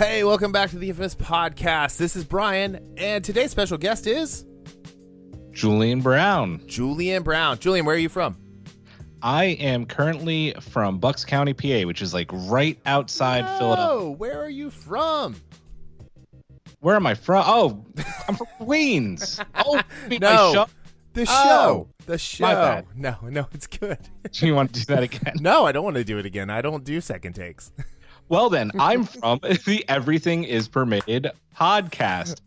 Hey, welcome back to the Infamous Podcast. This is Brian, and today's special guest is... Julian Brown. Julian Brown. Julian, where are you from? I am currently from Bucks County, PA, which is like right outside Philadelphia. Oh, where are you from? Where am I from? Oh, I'm from Queens. Oh, No. my show. The show. Oh, The show. my bad. No, it's good. Do you want to do that again? No, I don't want to do it again. I don't do second takes. Well, then, I'm from the Everything is Permitted podcast.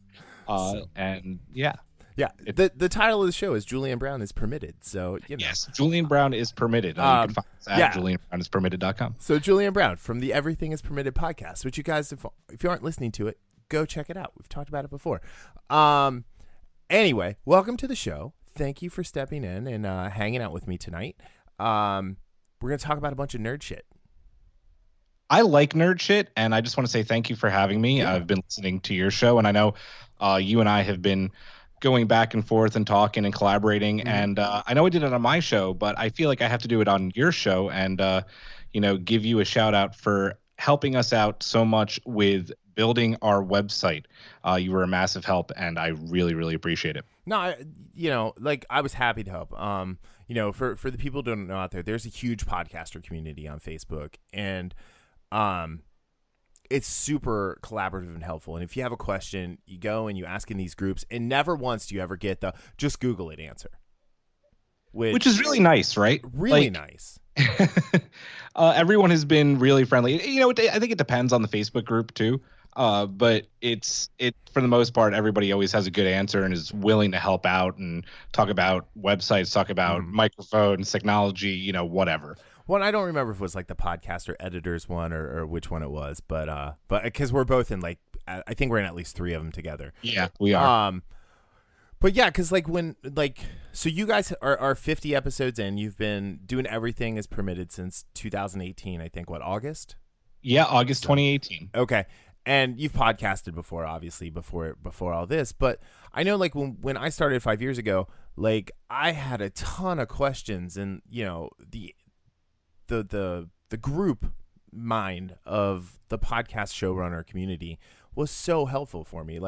And yeah. Yeah, the title of the show is Julian Brown is Permitted. So, you know. Yes, Julian Brown is Permitted. You can find us at julianbrownispermitted.com. So, Julian Brown from the Everything is Permitted podcast, which you guys, if you aren't listening to it, go check it out. We've talked about it before. Anyway, welcome to the show. Thank you for stepping in and hanging out with me tonight. We're going to talk about a bunch of nerd shit. I like nerd shit, and I just want to say thank you for having me. Yeah. I've been listening to your show, and I know you and I have been going back and forth and talking and collaborating, and I know I did it on my show, but I feel like I have to do it on your show and, give you a shout out for helping us out so much with building our website. You were a massive help, and I really, really appreciate it. No, I was happy to help. For the people who don't know out there, there's a huge podcaster community on Facebook, and it's super collaborative and helpful. And if you have a question, you go and you ask in these groups, and never once do you ever get the just Google it answer. Which is really nice, right? Really nice. Everyone has been really friendly. I think it depends on the Facebook group too. But it's for the most part, everybody always has a good answer and is willing to help out and talk about websites, talk about microphones, technology, whatever. Well, I don't remember if it was like the podcaster editors one or which one it was, but because we're both in I think we're in at least 3 of them together. Yeah, we are. But yeah, because so you guys are 50 episodes in. You've been doing Everything is Permitted since 2018. I think August. Yeah, August 2018. Okay. And you've podcasted before, obviously, before all this. But I know, when I started 5 years ago, I had a ton of questions, and the group mind of the podcast showrunner community was so helpful for me.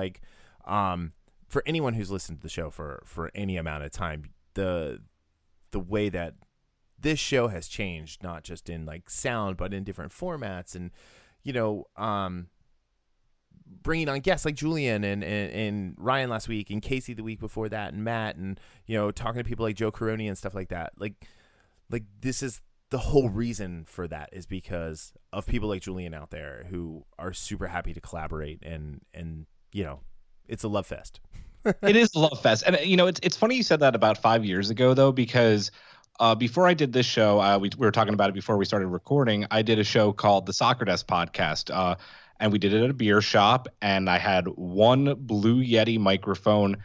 For anyone who's listened to the show for any amount of time, the way that this show has changed, not just in sound, but in different formats, and bringing on guests like Julian and Ryan last week, and Casey the week before that, and Matt, and talking to people like Joe Caroni and stuff like that. This is the whole reason for that, is because of people like Julian out there who are super happy to collaborate, and it's a love fest. It is a love fest, and it's funny you said that about 5 years ago though, because before I did this show, we were talking about it before we started recording. I did a show called the Soccer Desk Podcast. And we did it at a beer shop, and I had one Blue Yeti microphone.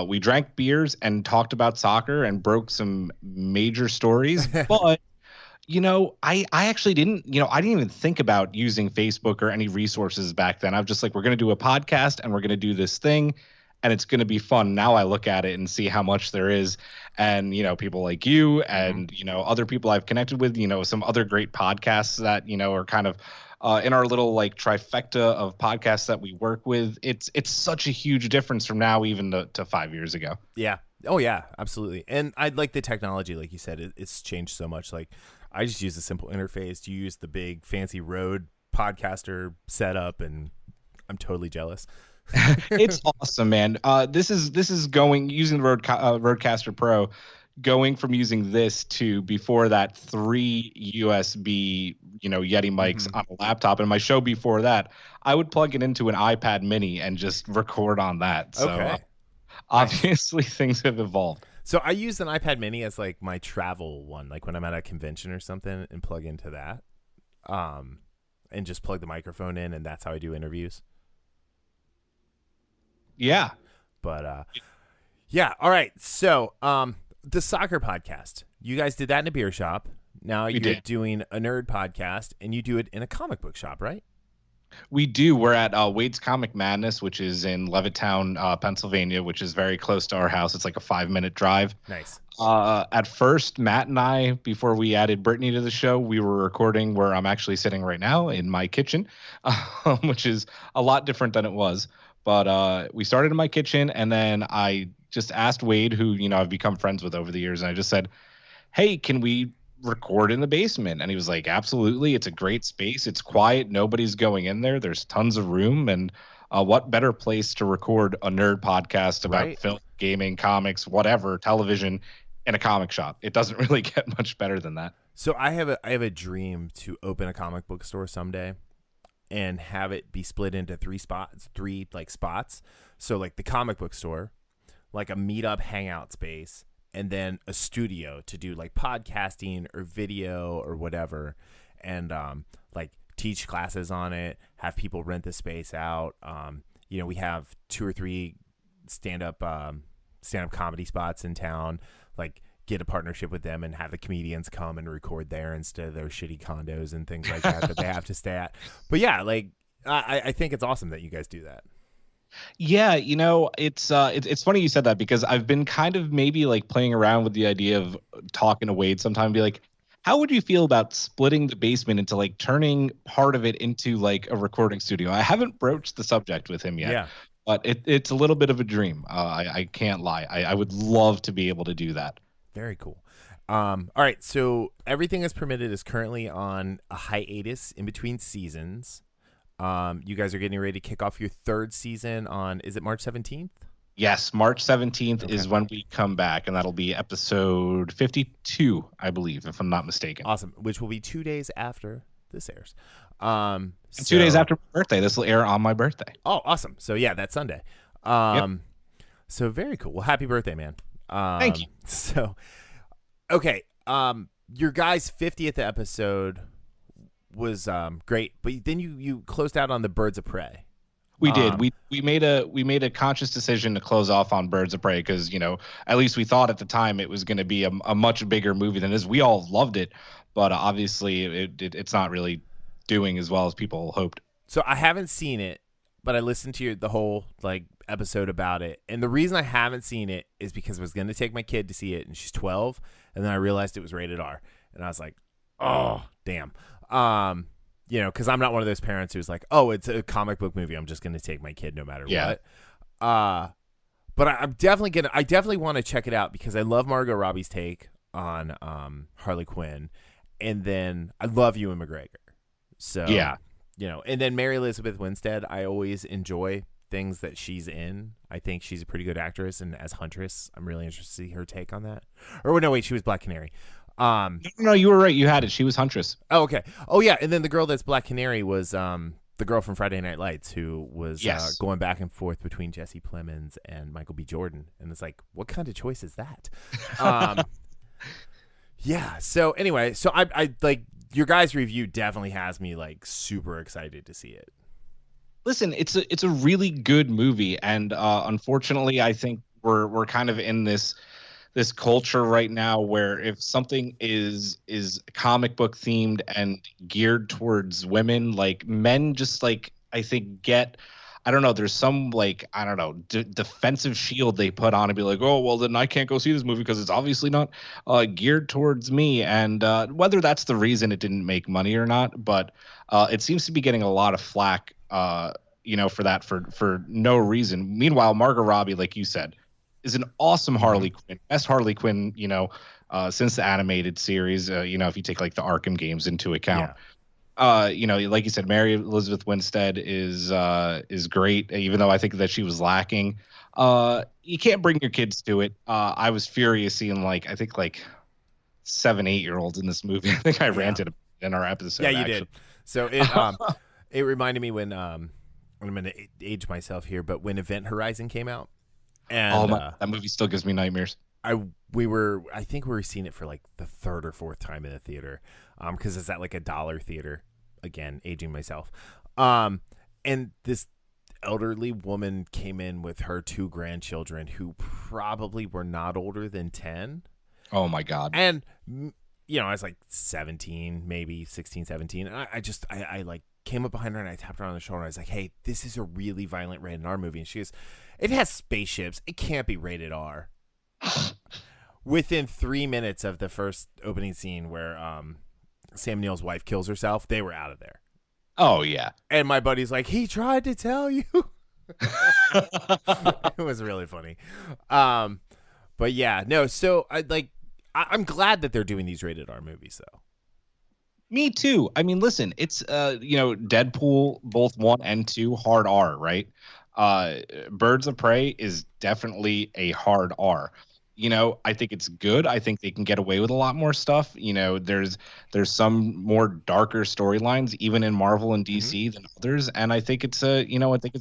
We drank beers and talked about soccer and broke some major stories. But, I actually didn't, I didn't even think about using Facebook or any resources back then. I was just like, we're going to do a podcast and we're going to do this thing, and it's going to be fun. Now I look at it and see how much there is. And, people like you and, other people I've connected with, some other great podcasts that, are kind of in our little trifecta of podcasts that we work with. It's such a huge difference from now even to 5 years ago. Yeah. Oh yeah, absolutely. And I like the technology, like you said, it's changed so much. I just use a simple interface. You use the big fancy Rode podcaster setup, and I'm totally jealous. It's awesome, man. This is using the Rodecaster Pro, going from using this to, before that, 3 USB, Yeti mics on a laptop. And my show before that, I would plug it into an iPad mini and just record on that. So okay. Obviously things have evolved. So I use an iPad mini as my travel one, when I'm at a convention or something, and plug into that, and just plug the microphone in, and that's how I do interviews. Yeah. But yeah. All right. So the soccer podcast, you guys did that in a beer shop. Now you're doing a nerd podcast, and you do it in a comic book shop, right? We do. We're at Wade's Comic Madness, which is in Levittown, Pennsylvania, which is very close to our house. It's like a 5-minute drive. Nice. At first, Matt and I, before we added Brittany to the show, we were recording where I'm actually sitting right now in my kitchen, which is a lot different than it was. But we started in my kitchen, and then I just asked Wade, who I've become friends with over the years, and I just said, "Hey, can we record in the basement?" And he was like, "Absolutely. It's a great space. It's quiet. Nobody's going in there. There's tons of room. And what better place to record a nerd podcast about Right. film, gaming, comics, whatever, television in a comic shop? It doesn't really get much better than that." So I have a dream to open a comic book store someday and have it be split into three like spots. So like the comic book store, like a meetup hangout space, and then a studio to do like podcasting or video or whatever, and like teach classes on it, have people rent the space out. We have 2 or 3 stand-up comedy spots in town, like get a partnership with them and have the comedians come and record there instead of their shitty condos and things like that they have to stay at. But yeah, like I think it's awesome that you guys do that. Yeah, it's funny you said that, because I've been kind of maybe like playing around with the idea of talking to Wade sometime and be like, how would you feel about splitting the basement into like turning part of it into like a recording studio? I haven't broached the subject with him yet. Yeah. But it's a little bit of a dream. I can't lie. I would love to be able to do that. Very cool. All right, so Everything is Permitted is currently on a hiatus in between seasons. You guys are getting ready to kick off your 3rd season on, is it March 17th? Yes, March 17th Okay. is when we come back, and that'll be episode 52, I believe, if I'm not mistaken. Awesome, which will be 2 days after this airs. And 2 days after my birthday. This will air on my birthday. Oh, awesome. So yeah, that's Sunday. Yep. So very cool. Well, happy birthday, man. Thank you. So, okay. Your guys' 50th episode was great, but then you closed out on the Birds of Prey. We did. We made a conscious decision to close off on Birds of Prey because, at least we thought at the time it was going to be a much bigger movie than this. We all loved it, but obviously it's not really doing as well as people hoped. So I haven't seen it, but I listened to the whole like episode about it, and the reason I haven't seen it is because I was going to take my kid to see it, and she's 12, and then I realized it was rated R, and I was like, oh damn. Because I'm not one of those parents who's like, oh, it's a comic book movie, I'm just going to take my kid no matter what. But I definitely want to check it out because I love Margot Robbie's take on Harley Quinn, and then I love Ewan McGregor. So yeah, and then Mary Elizabeth Winstead, I always enjoy things that she's in. I think she's a pretty good actress, and as Huntress, I'm really interested to see her take on that. Or no, wait, she was Black Canary. No, you were right. You had it. She was Huntress. Oh, okay. Oh, yeah. And then the girl that's Black Canary was the girl from Friday Night Lights who was going back and forth between Jesse Plemons and Michael B. Jordan. And it's like, what kind of choice is that? Yeah. So anyway, so I like your guys' review definitely has me like super excited to see it. Listen, it's a really good movie, and unfortunately, I think we're kind of in this culture right now where if something is comic book themed and geared towards women, like men just like I think I don't know, there's some like I don't know defensive shield they put on and be like, oh well, then I can't go see this movie because it's obviously not geared towards me, and whether that's the reason it didn't make money or not, but it seems to be getting a lot of flack for that for no reason. Meanwhile, Margot Robbie, like you said, is an awesome Harley Quinn, best Harley Quinn, since the animated series. If you take like the Arkham games into account, like you said, Mary Elizabeth Winstead is great, even though I think that she was lacking. You can't bring your kids to it. I was furious seeing like 7-8-year-olds in this movie. I think I ranted in our episode. Yeah, you did. So it reminded me when I'm going to age myself here, but when Event Horizon came out. And that movie still gives me nightmares. I think we were seeing it for like the 3rd or 4th time in the theater, because it's at like $1 theater. Again, aging myself. And this elderly woman came in with her 2 grandchildren who probably were not older than 10. Oh my God! And I was like 17, maybe 16, 17. And I like came up behind her and I tapped her on the shoulder. And I was like, "Hey, this is a really violent rated R movie." And she goes, "It has spaceships. It can't be rated R." Within 3 minutes of the first opening scene where Sam Neill's wife kills herself, they were out of there. Oh yeah. And my buddy's like, "He tried to tell you." It was really funny. But yeah, no. So I'm glad that they're doing these rated R movies, though. Me too. I mean, listen, it's Deadpool both 1 and 2 hard R, right? Birds of Prey is definitely a hard R. I think it's good. I think they can get away with a lot more stuff. There's some more darker storylines even in Marvel and DC than others, and I think it's a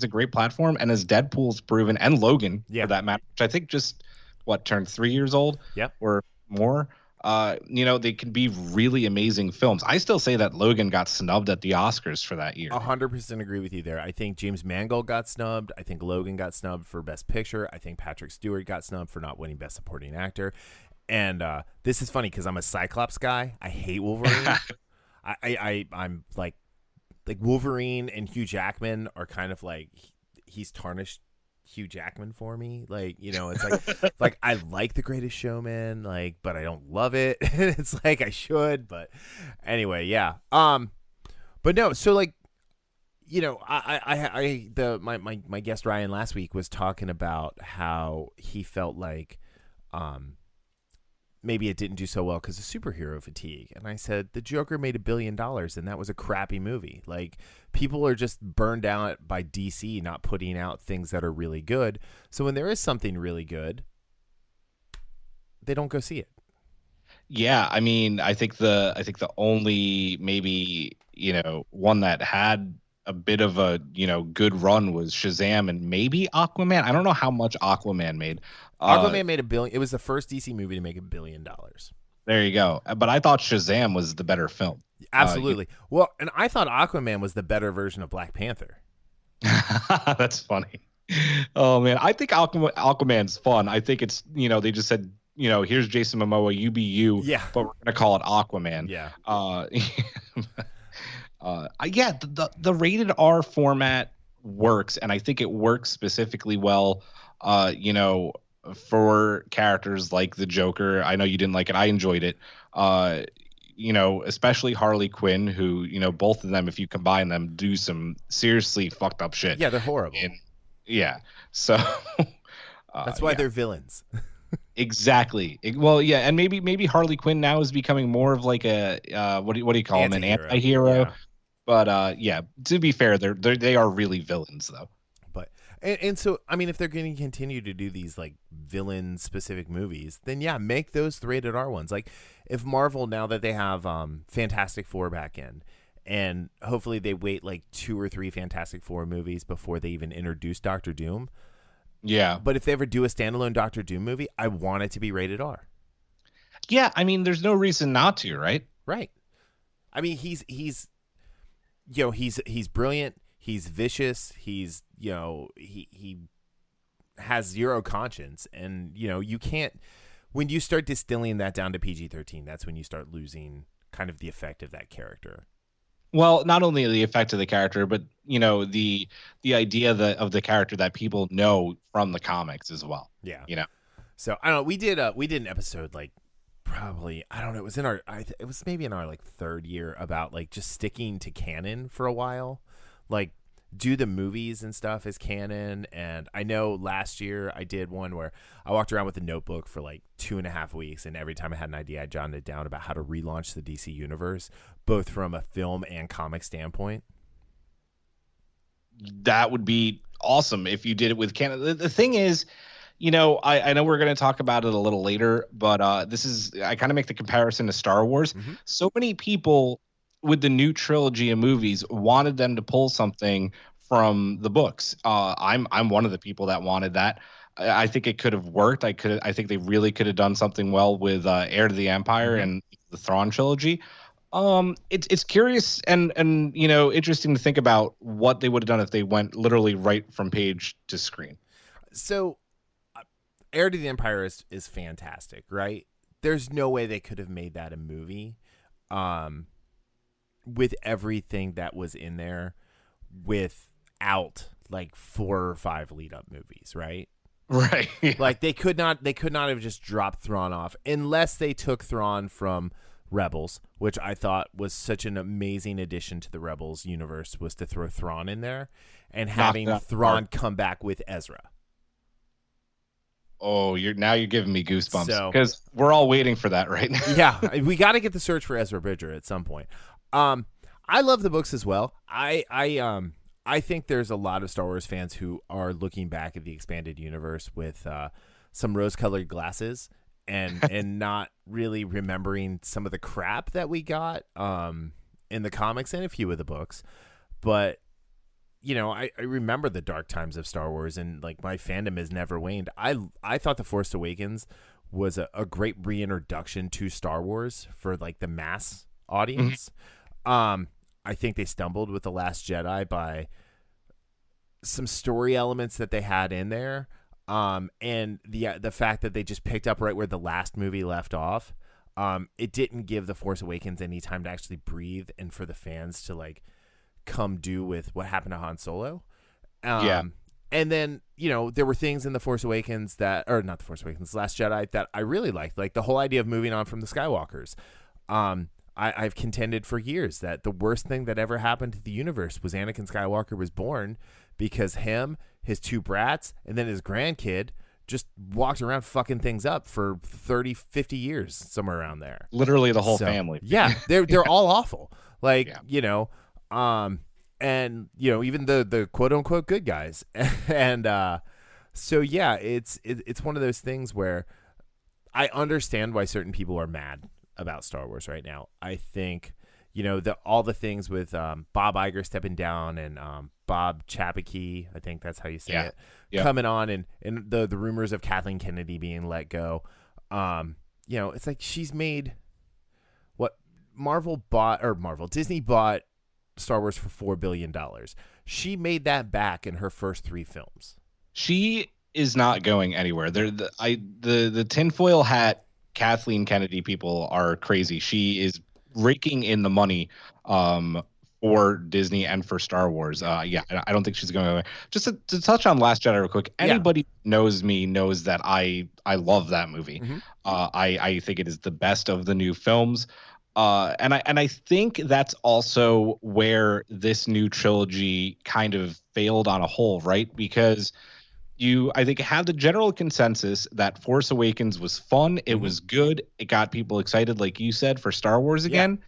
great platform. And as Deadpool's proven, and Logan for that matter, which I think just turned 3 years old, or more. They can be really amazing films. I still say that Logan got snubbed at the Oscars for that year. 100% agree with you there. I think James Mangold got snubbed. I think Logan got snubbed for Best Picture. I think Patrick Stewart got snubbed for not winning Best Supporting Actor. And this is funny because I'm a Cyclops guy. I hate Wolverine. I'm like Wolverine and Hugh Jackman are kind of like he's tarnished Hugh Jackman for me. It's like I like The Greatest Showman, but I don't love it. It's like I should, but anyway, yeah. But no, so my guest Ryan last week was talking about how he felt like maybe it didn't do so well because of superhero fatigue. And I said, the Joker made $1 billion and that was a crappy movie. People are just burned out by DC not putting out things that are really good. So when there is something really good, they don't go see it. Yeah, I mean, I think the only maybe, one that had a bit of a, good run was Shazam and maybe Aquaman. I don't know how much Aquaman made. Aquaman made $1 billion. It was the first DC movie to make $1 billion. There you go. But I thought Shazam was the better film. Absolutely. Well, and I thought Aquaman was the better version of Black Panther. That's funny. Oh man, I think Aquaman's fun. I think it's they just said here's Jason Momoa, you be you. Yeah. But we're gonna call it Aquaman. Yeah. Yeah. The rated R format works, and I think it works specifically well. For characters like the Joker. I know you didn't like it. I enjoyed it. Especially Harley Quinn, who, both of them, if you combine them, do some seriously fucked up shit. Yeah, they're horrible. Yeah. So that's why they're villains. Exactly. Well, yeah, and maybe Harley Quinn now is becoming more of like a what do you call him, an anti-hero. Yeah. But yeah, to be fair, they are really villains though. And so, I mean, if they're going to continue to do these villain-specific movies, then yeah, make those the rated R ones. If Marvel, now that they have Fantastic Four back in, and hopefully they wait 2 or 3 Fantastic Four movies before they even introduce Doctor Doom. Yeah. But if they ever do a standalone Doctor Doom movie, I want it to be rated R. Yeah, I mean, there's no reason not to, right? Right. I mean, he's brilliant. He's vicious. He's, he has zero conscience. And, you can't, when you start distilling that down to PG-13, that's when you start losing kind of the effect of that character. Well, not only the effect of the character, but, the idea of the character that people know from the comics as well. Yeah. So I don't know. We did an episode probably, I don't know. It was it was maybe in our third year about just sticking to canon for a while. Do the movies and stuff as canon. And I know last year I did one where I walked around with a notebook for 2.5 weeks, and every time I had an idea, I jotted it down about how to relaunch the DC universe, both from a film and comic standpoint. That would be awesome if you did it with canon. The thing is, I know we're going to talk about it a little later, but I kind of make the comparison to Star Wars. Mm-hmm. So many people with the new trilogy of movies wanted them to pull something from the books. I'm one of the people that wanted that. I think it could have worked. I think they really could have done something well with Heir to the Empire and the Thrawn trilogy. It's curious and interesting to think about what they would have done if they went literally right from page to screen. So Heir to the Empire is fantastic, right? There's no way they could have made that a movie. with everything that was in there without like 4 or 5 lead up movies, right? Right. Yeah. Like they could not have just dropped Thrawn off unless they took Thrawn from Rebels, which I thought was such an amazing addition to the Rebels universe, was to throw Thrawn in there and having Thrawn come back with Ezra. Oh, you're giving me goosebumps because we're all waiting for that right now. Yeah, we got to get the search for Ezra Bridger at some point. I love the books as well. I think there's a lot of Star Wars fans who are looking back at the expanded universe with some rose-colored glasses and not really remembering some of the crap that we got in the comics and a few of the books. But you know, I remember the dark times of Star Wars, and like my fandom has never waned. I thought The Force Awakens was a great reintroduction to Star Wars for like the mass audience. I think they stumbled with The Last Jedi by some story elements that they had in there, and the fact that they just picked up right where the last movie left off. It didn't give The Force Awakens any time to actually breathe and for the fans to like come do with what happened to Han Solo. And then, you know, there were things in The Force Awakens that, or not The Force Awakens, The Last Jedi, that I really liked, like the whole idea of moving on from the Skywalkers. I've contended for years that the worst thing that ever happened to the universe was Anakin Skywalker was born, because him, his 2 brats, and then his grandkid just walked around fucking things up for 30, 50 years, somewhere around there. Literally the whole family. Yeah, they're all awful. Like, you know, and you know, even the quote unquote good guys. And so yeah, it's one of those things where I understand why certain people are mad about Star Wars right now. I think, you know, all the things with Bob Iger stepping down and Bob Chapek, I think that's how you say it, coming on, and the rumors of Kathleen Kennedy being let go. You know, it's like she's made what Disney bought Star Wars for $4 billion. She made that back in her first 3 films. She is not going anywhere. The tinfoil hat Kathleen Kennedy people are crazy. She is raking in the money for Disney and for Star Wars. I don't think she's going away. Just to touch on Last Jedi real quick. Anybody who knows me knows that I love that movie. I think it is the best of the new films. And I think that's also where this new trilogy kind of failed on a whole, right? Because I think had the general consensus that Force Awakens was fun, it was good, it got people excited, like you said, for Star Wars again.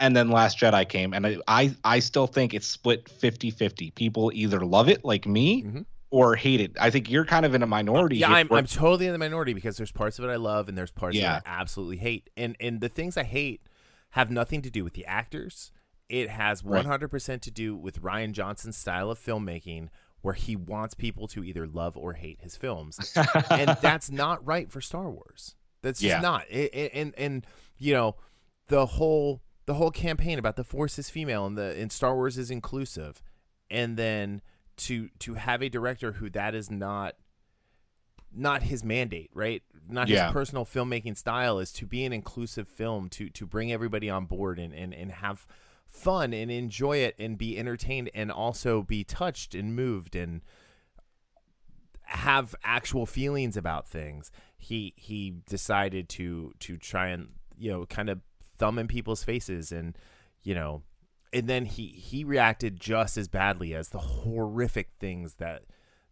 And then Last Jedi came, and I still think it's split 50-50. People either love it like me or hate it. I think you're kind of in a minority. I'm totally in the minority, because there's parts of it I love and there's parts that I absolutely hate. And the things I hate have nothing to do with the actors. It has 100% to do with Rian Johnson's style of filmmaking, where he wants people to either love or hate his films. And that's not right for Star Wars. That's just not. And you know, the whole campaign about the Force is female and Star Wars is inclusive. And then to have a director who that is not his mandate, right? Not his personal filmmaking style, is to be an inclusive film, to bring everybody on board and have fun and enjoy it and be entertained and also be touched and moved and have actual feelings about things. He decided to try and, you know, kind of thumb in people's faces, and you know, and then he reacted just as badly as the horrific things that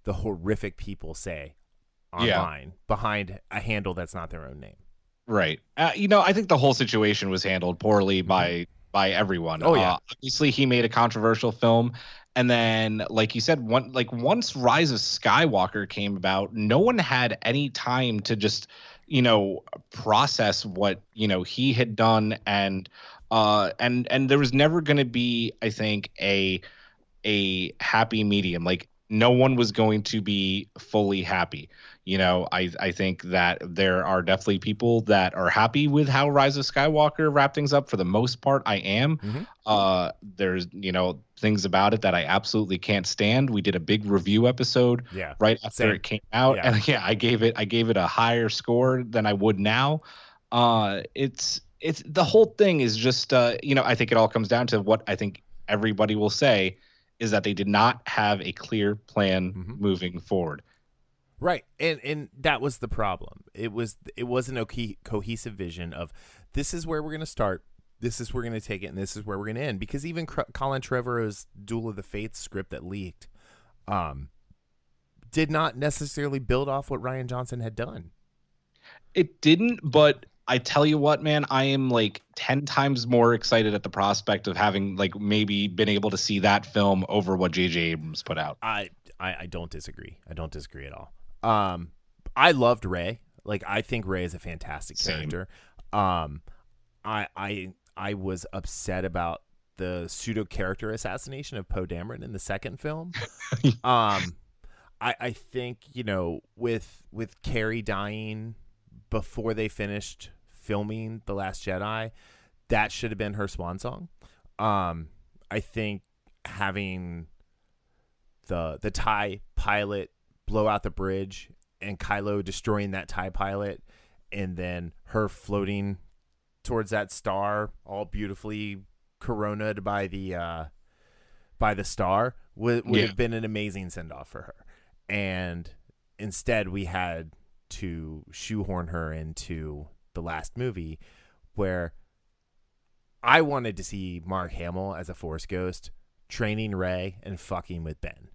the horrific people say online behind a handle that's not their own name. Right. You know, I think the whole situation was handled poorly by everyone. Obviously he made a controversial film, and then like you said, once Rise of Skywalker came about, no one had any time to just, you know, process what, you know, he had done, and there was never going to be, I think, a happy medium. Like, no one was going to be fully happy. You know, I think that there are definitely people that are happy with how Rise of Skywalker wrapped things up. For the most part, I am. There's, you know, things about it that I absolutely can't stand. We did a big review episode right after it came out, and I gave it a higher score than I would now. It's it's the whole thing is just I think it all comes down to what I think everybody will say is that they did not have a clear plan moving forward. Right. And that was the problem. It wasn't a cohesive vision of this is where we're going to start, this is where we're going to take it, and this is where we're going to end. Because even Colin Trevorrow's Duel of the Fates script that leaked did not necessarily build off what Rian Johnson had done. It didn't, but I tell you what, man, I am like 10 times more excited at the prospect of having like maybe been able to see that film over what J.J. Abrams put out. I don't disagree. I don't disagree at all. I loved Ray. Like, I think Ray is a fantastic character. I was upset about the pseudo character assassination of Poe Dameron in the second film. I think, with Carrie dying before they finished filming The Last Jedi, that should have been her swan song. I think having the TIE pilot blow out the bridge and Kylo destroying that TIE pilot and then her floating towards that star all beautifully coronaed by the star would have been an amazing send-off for her. And instead we had to shoehorn her into the last movie, where I wanted to see Mark Hamill as a Force ghost training Rey and fucking with Ben.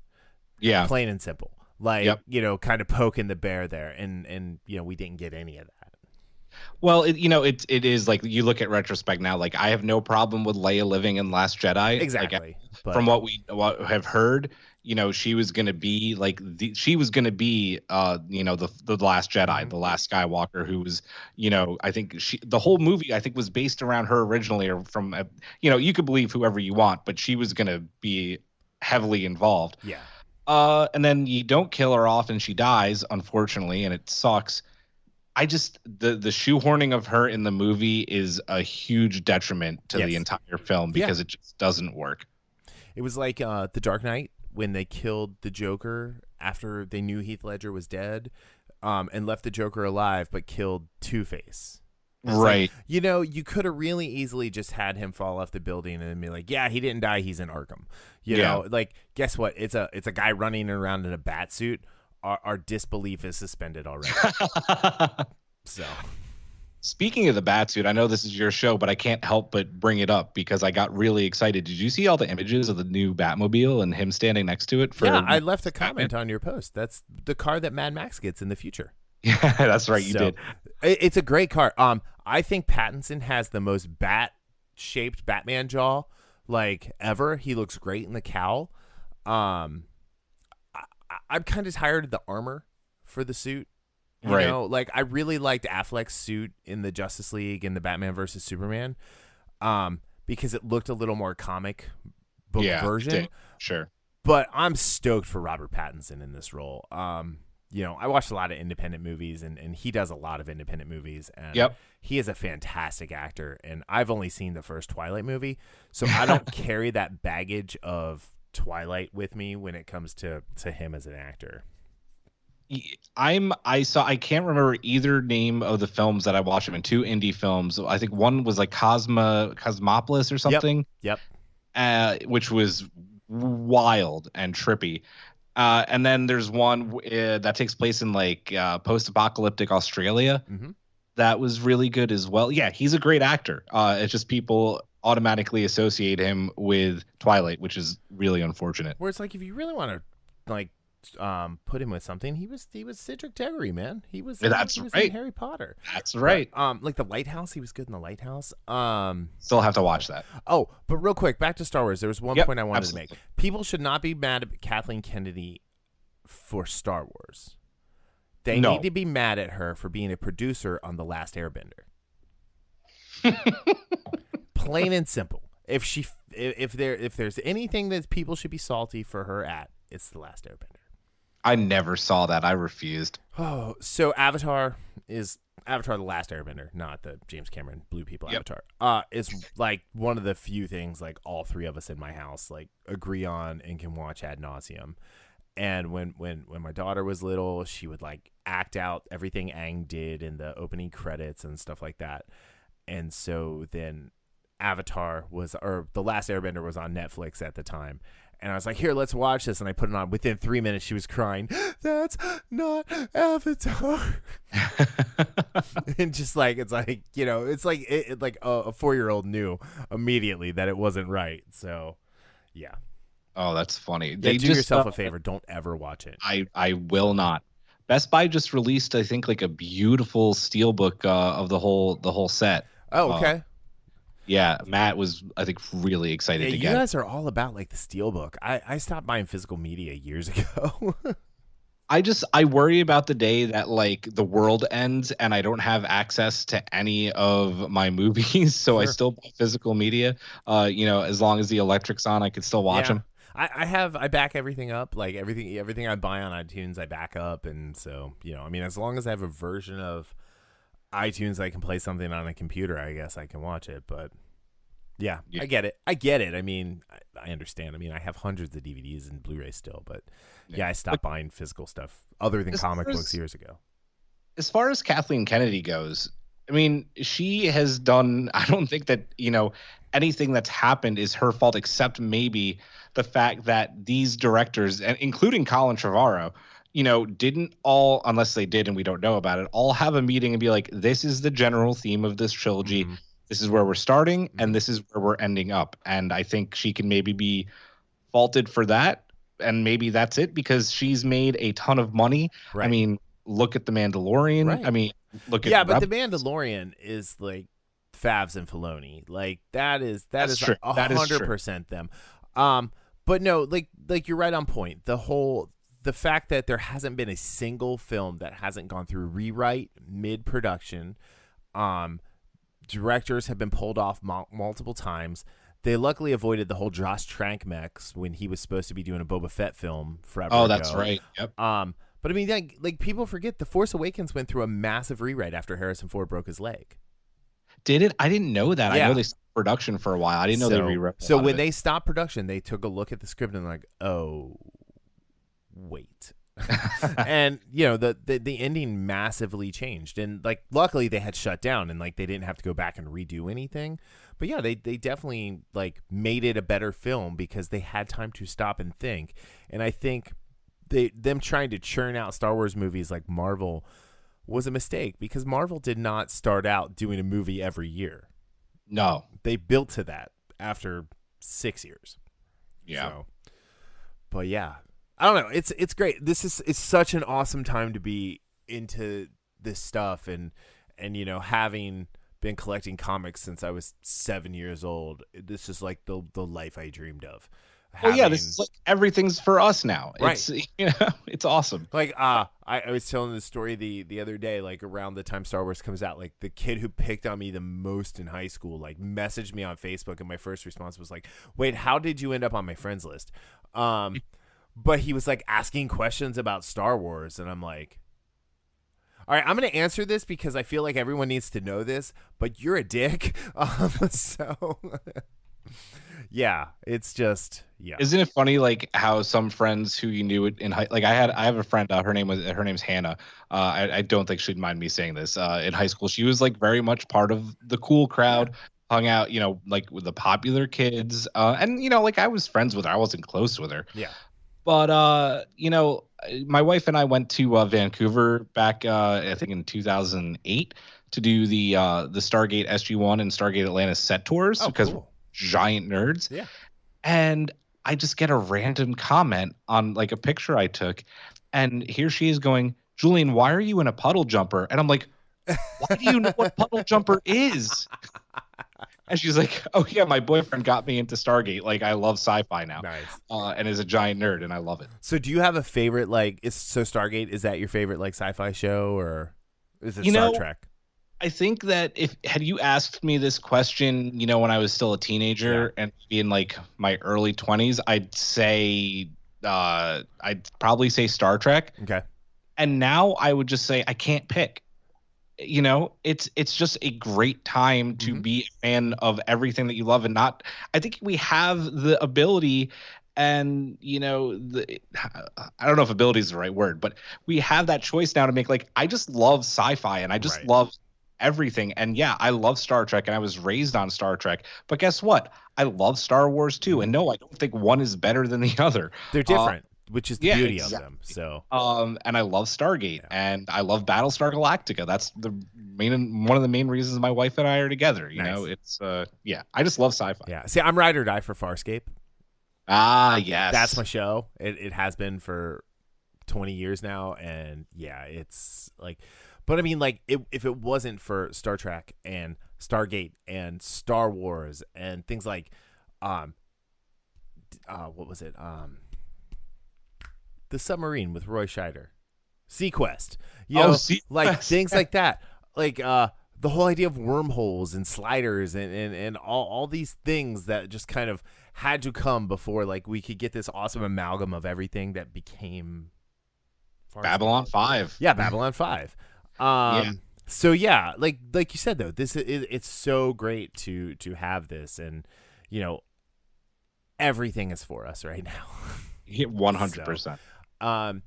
Yeah. Plain and simple. Like, kind of poking the bear there. And we didn't get any of that. Well, it is like, you look at retrospect now, like I have no problem with Leia living in Last Jedi. Exactly. Like, from what we have heard, she was going to be like the Last Jedi, the last Skywalker, who was, I think the whole movie I think was based around her originally, or from, you could believe whoever you want, but she was going to be heavily involved. Yeah. And then you don't kill her off and she dies, unfortunately, and it sucks. I just the shoehorning of her in the movie is a huge detriment to the entire film because it just doesn't work. It was like The Dark Knight when they killed the Joker after they knew Heath Ledger was dead, and left the Joker alive but killed Two-Face. Right. Like, you could have really easily just had him fall off the building and be like, yeah, he didn't die, he's in Arkham. You know, like, guess what? It's a guy running around in a bat suit. Our disbelief is suspended already. So, speaking of the Batsuit, I know this is your show, but I can't help but bring it up because I got really excited. Did you see all the images of the new Batmobile and him standing next to it? I left a comment on your post. That's the car that Mad Max gets in the future. Yeah, that's right. You did. It's a great car. I think Pattinson has the most bat-shaped Batman jaw like ever. He looks great in the cowl. I'm kind of tired of the armor for the suit. You know, like I really liked Affleck's suit in the Justice League and the Batman versus Superman, because it looked a little more comic book version. Sure. But I'm stoked for Robert Pattinson in this role. I watched a lot of independent movies, and he does a lot of independent movies. And he is a fantastic actor. And I've only seen the first Twilight movie, so I don't carry that baggage of Twilight with me when it comes to him as an actor. I can't remember either name of the films that I watched him in. Two indie films. I think one was like Cosmopolis or something. Yep. Which was wild and trippy. And then there's one that takes place in like post-apocalyptic Australia. Mm-hmm. That was really good as well. Yeah, he's a great actor. It's just people automatically associate him with Twilight, which is really unfortunate. Where it's like, if you really want to like put him with something, he was Cedric Diggory, man. He was in Harry Potter. That's right. But, like The Lighthouse, he was good in The Lighthouse. Still have to watch that. Oh, but real quick, back to Star Wars. There was one point I wanted to make. People should not be mad at Kathleen Kennedy for Star Wars. They need to be mad at her for being a producer on The Last Airbender. Plain and simple. If there's anything that people should be salty for her at, it's The Last Airbender. I never saw that. I refused. Oh, so Avatar The Last Airbender, not the James Cameron Blue People Avatar. Is like one of the few things like all three of us in my house like agree on and can watch ad nauseum. And when my daughter was little, she would like act out everything Aang did in the opening credits and stuff like that. and so then Avatar or The Last Airbender was on Netflix at the time. And I was like, here, let's watch this. And I put it on. Within 3 minutes, she was crying, that's not Avatar. And just like, it's like, it's like like a 4-year-old knew immediately that it wasn't right. So, yeah. Oh, that's funny. Yeah, do yourself a favor. Don't ever watch it. I will not. Best Buy just released, I think, like a beautiful steelbook of the whole set. Oh, okay. Yeah, Matt was, I think, really excited to get it. You guys are all about like the steelbook. I stopped buying physical media years ago. I worry about the day that like the world ends and I don't have access to any of my movies, so sure. I still buy physical media. As long as the electric's on, I could still watch them. I back everything up, like everything I buy on iTunes I back up, and so as long as I have a version of iTunes I can play something on a computer, I guess I can watch it. But yeah. I get it. I mean, I understand. I mean, I have hundreds of DVDs and Blu-rays still, but yeah, I stopped buying physical stuff other than comic books years ago. As far as Kathleen Kennedy goes, I mean, she has done, I don't think that, anything that's happened is her fault, except maybe the fact that these directors, and including Colin Trevorrow, didn't all, unless they did and we don't know about it, all have a meeting and be like, this is the general theme of this trilogy. Mm-hmm. This is where we're starting, and this is where we're ending up. And I think she can maybe be faulted for that, and maybe that's it, because she's made a ton of money. Right. I mean, look at The Mandalorian. Right. I mean, look at but The Mandalorian is like Favs and Filoni. Like that is 100% them. But no, like you're right on point. The fact that there hasn't been a single film that hasn't gone through rewrite mid-production, directors have been pulled off multiple times. They luckily avoided the whole Josh Trank mess when he was supposed to be doing a Boba Fett film forever ago. Oh, that's right. Yep. But I mean, like people forget The Force Awakens went through a massive rewrite after Harrison Ford broke his leg. Did it? I didn't know that. Yeah. I know they stopped production for a while. I didn't know they rewrote. So when they stopped production, they took a look at the script and like, oh, wait. And the ending massively changed, and like luckily they had shut down and like they didn't have to go back and redo anything. But yeah, they definitely like made it a better film because they had time to stop and think. And I think them trying to churn out Star Wars movies like Marvel was a mistake, because Marvel did not start out doing a movie every year. No, they built to that after 6 years. Yeah. So, but yeah, I don't know. It's great. It's such an awesome time to be into this stuff, and having been collecting comics since I was 7 years old. This is like the life I dreamed of. This is like everything's for us now. Right. It's awesome. Like I was telling the story the other day, like around the time Star Wars comes out, like the kid who picked on me the most in high school like messaged me on Facebook, and my first response was like, wait, how did you end up on my friends list? But he was like asking questions about Star Wars, and I'm like, all right, I'm going to answer this because I feel like everyone needs to know this, but you're a dick. So yeah, it's just, yeah. Isn't it funny, like how some friends who you knew in high, like I have a friend, her name's Hannah. I don't think she'd mind me saying this. In high school, she was like very much part of the cool crowd. Hung out, like with the popular kids, and like I was friends with her. I wasn't close with her. Yeah. But my wife and I went to Vancouver back, I think in 2008, to do the Stargate SG-1 and Stargate Atlantis set tours, because we're giant nerds. Yeah. And I just get a random comment on like a picture I took, and here she is going, Julian, why are you in a puddle jumper? And I'm like, why do you know what puddle jumper is? And she's like, oh, yeah, my boyfriend got me into Stargate. Like, I love sci-fi now. Nice. And is a giant nerd, and I love it. So do you have a favorite, like, Stargate, is that your favorite, like, sci-fi show, or is it Star Trek? I think that had you asked me this question, when I was still a teenager and in, like, my early 20s, I'd probably say Star Trek. Okay. And now I would just say I can't pick. It's just a great time to be a fan of everything that you love, and not. I think we have the ability, and I don't know if ability is the right word, but we have that choice now to make, like, I just love sci-fi, and I just love everything. And yeah, I love Star Trek and I was raised on Star Trek. But guess what? I love Star Wars too. And no, I don't think one is better than the other. They're different, which is the beauty exactly. of them. So and I love Stargate and I love Battlestar Galactica. That's one of the main reasons my wife and I are together. You know, it's I just love sci-fi. Yeah. See, I'm ride or die for Farscape. Ah, yes. That's my show. It has been for 20 years now, and yeah, it's like, but I mean, like, if it wasn't for Star Trek and Stargate and Star Wars and things like, what was it? The Submarine with Roy Scheider, Sequest, Sequest. Like things like that, like the whole idea of wormholes and sliders and all these things that just kind of had to come before like we could get this awesome amalgam of everything that became Babylon 5. Yeah, Babylon 5. So yeah, like you said though, it's so great to have this, and everything is for us right now. 100%.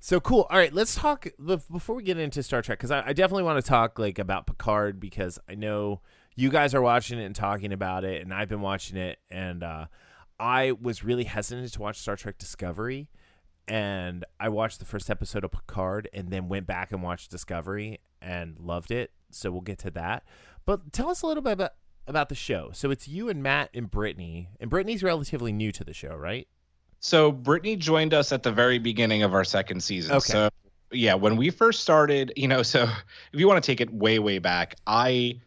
So cool. All right, let's talk before we get into Star Trek, because I definitely want to talk like about Picard, because I know you guys are watching it and talking about it, and I've been watching it, and I was really hesitant to watch Star Trek Discovery, and I watched the first episode of Picard and then went back and watched Discovery and loved it. So we'll get to that. But tell us a little bit about the show. So it's you and Matt and Brittany, and Brittany's relatively new to the show, right? So Brittany joined us at the very beginning of our second season. Okay. So yeah, when we first started, so if you want to take it way, way back, I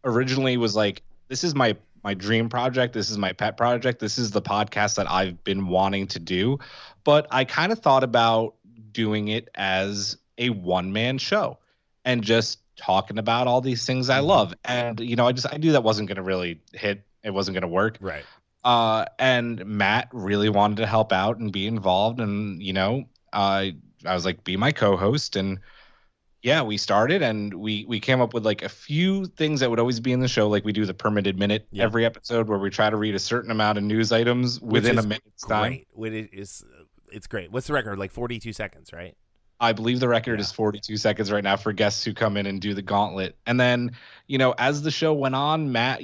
originally was like, this is my dream project. This is my pet project. This is the podcast that I've been wanting to do. But I kind of thought about doing it as a one-man show and just talking about all these things I love. And, I knew that wasn't going to really hit. It wasn't going to work. Right. And Matt really wanted to help out and be involved. And, I was like, be my co-host. And yeah, we started, and we came up with like a few things that would always be in the show. Like we do the permitted minute every episode, where we try to read a certain amount of news items within a minute's time. It's great. What's the record? Like 42 seconds, right? I believe the record is 42 seconds right now for guests who come in and do the gauntlet. And then, as the show went on, Matt,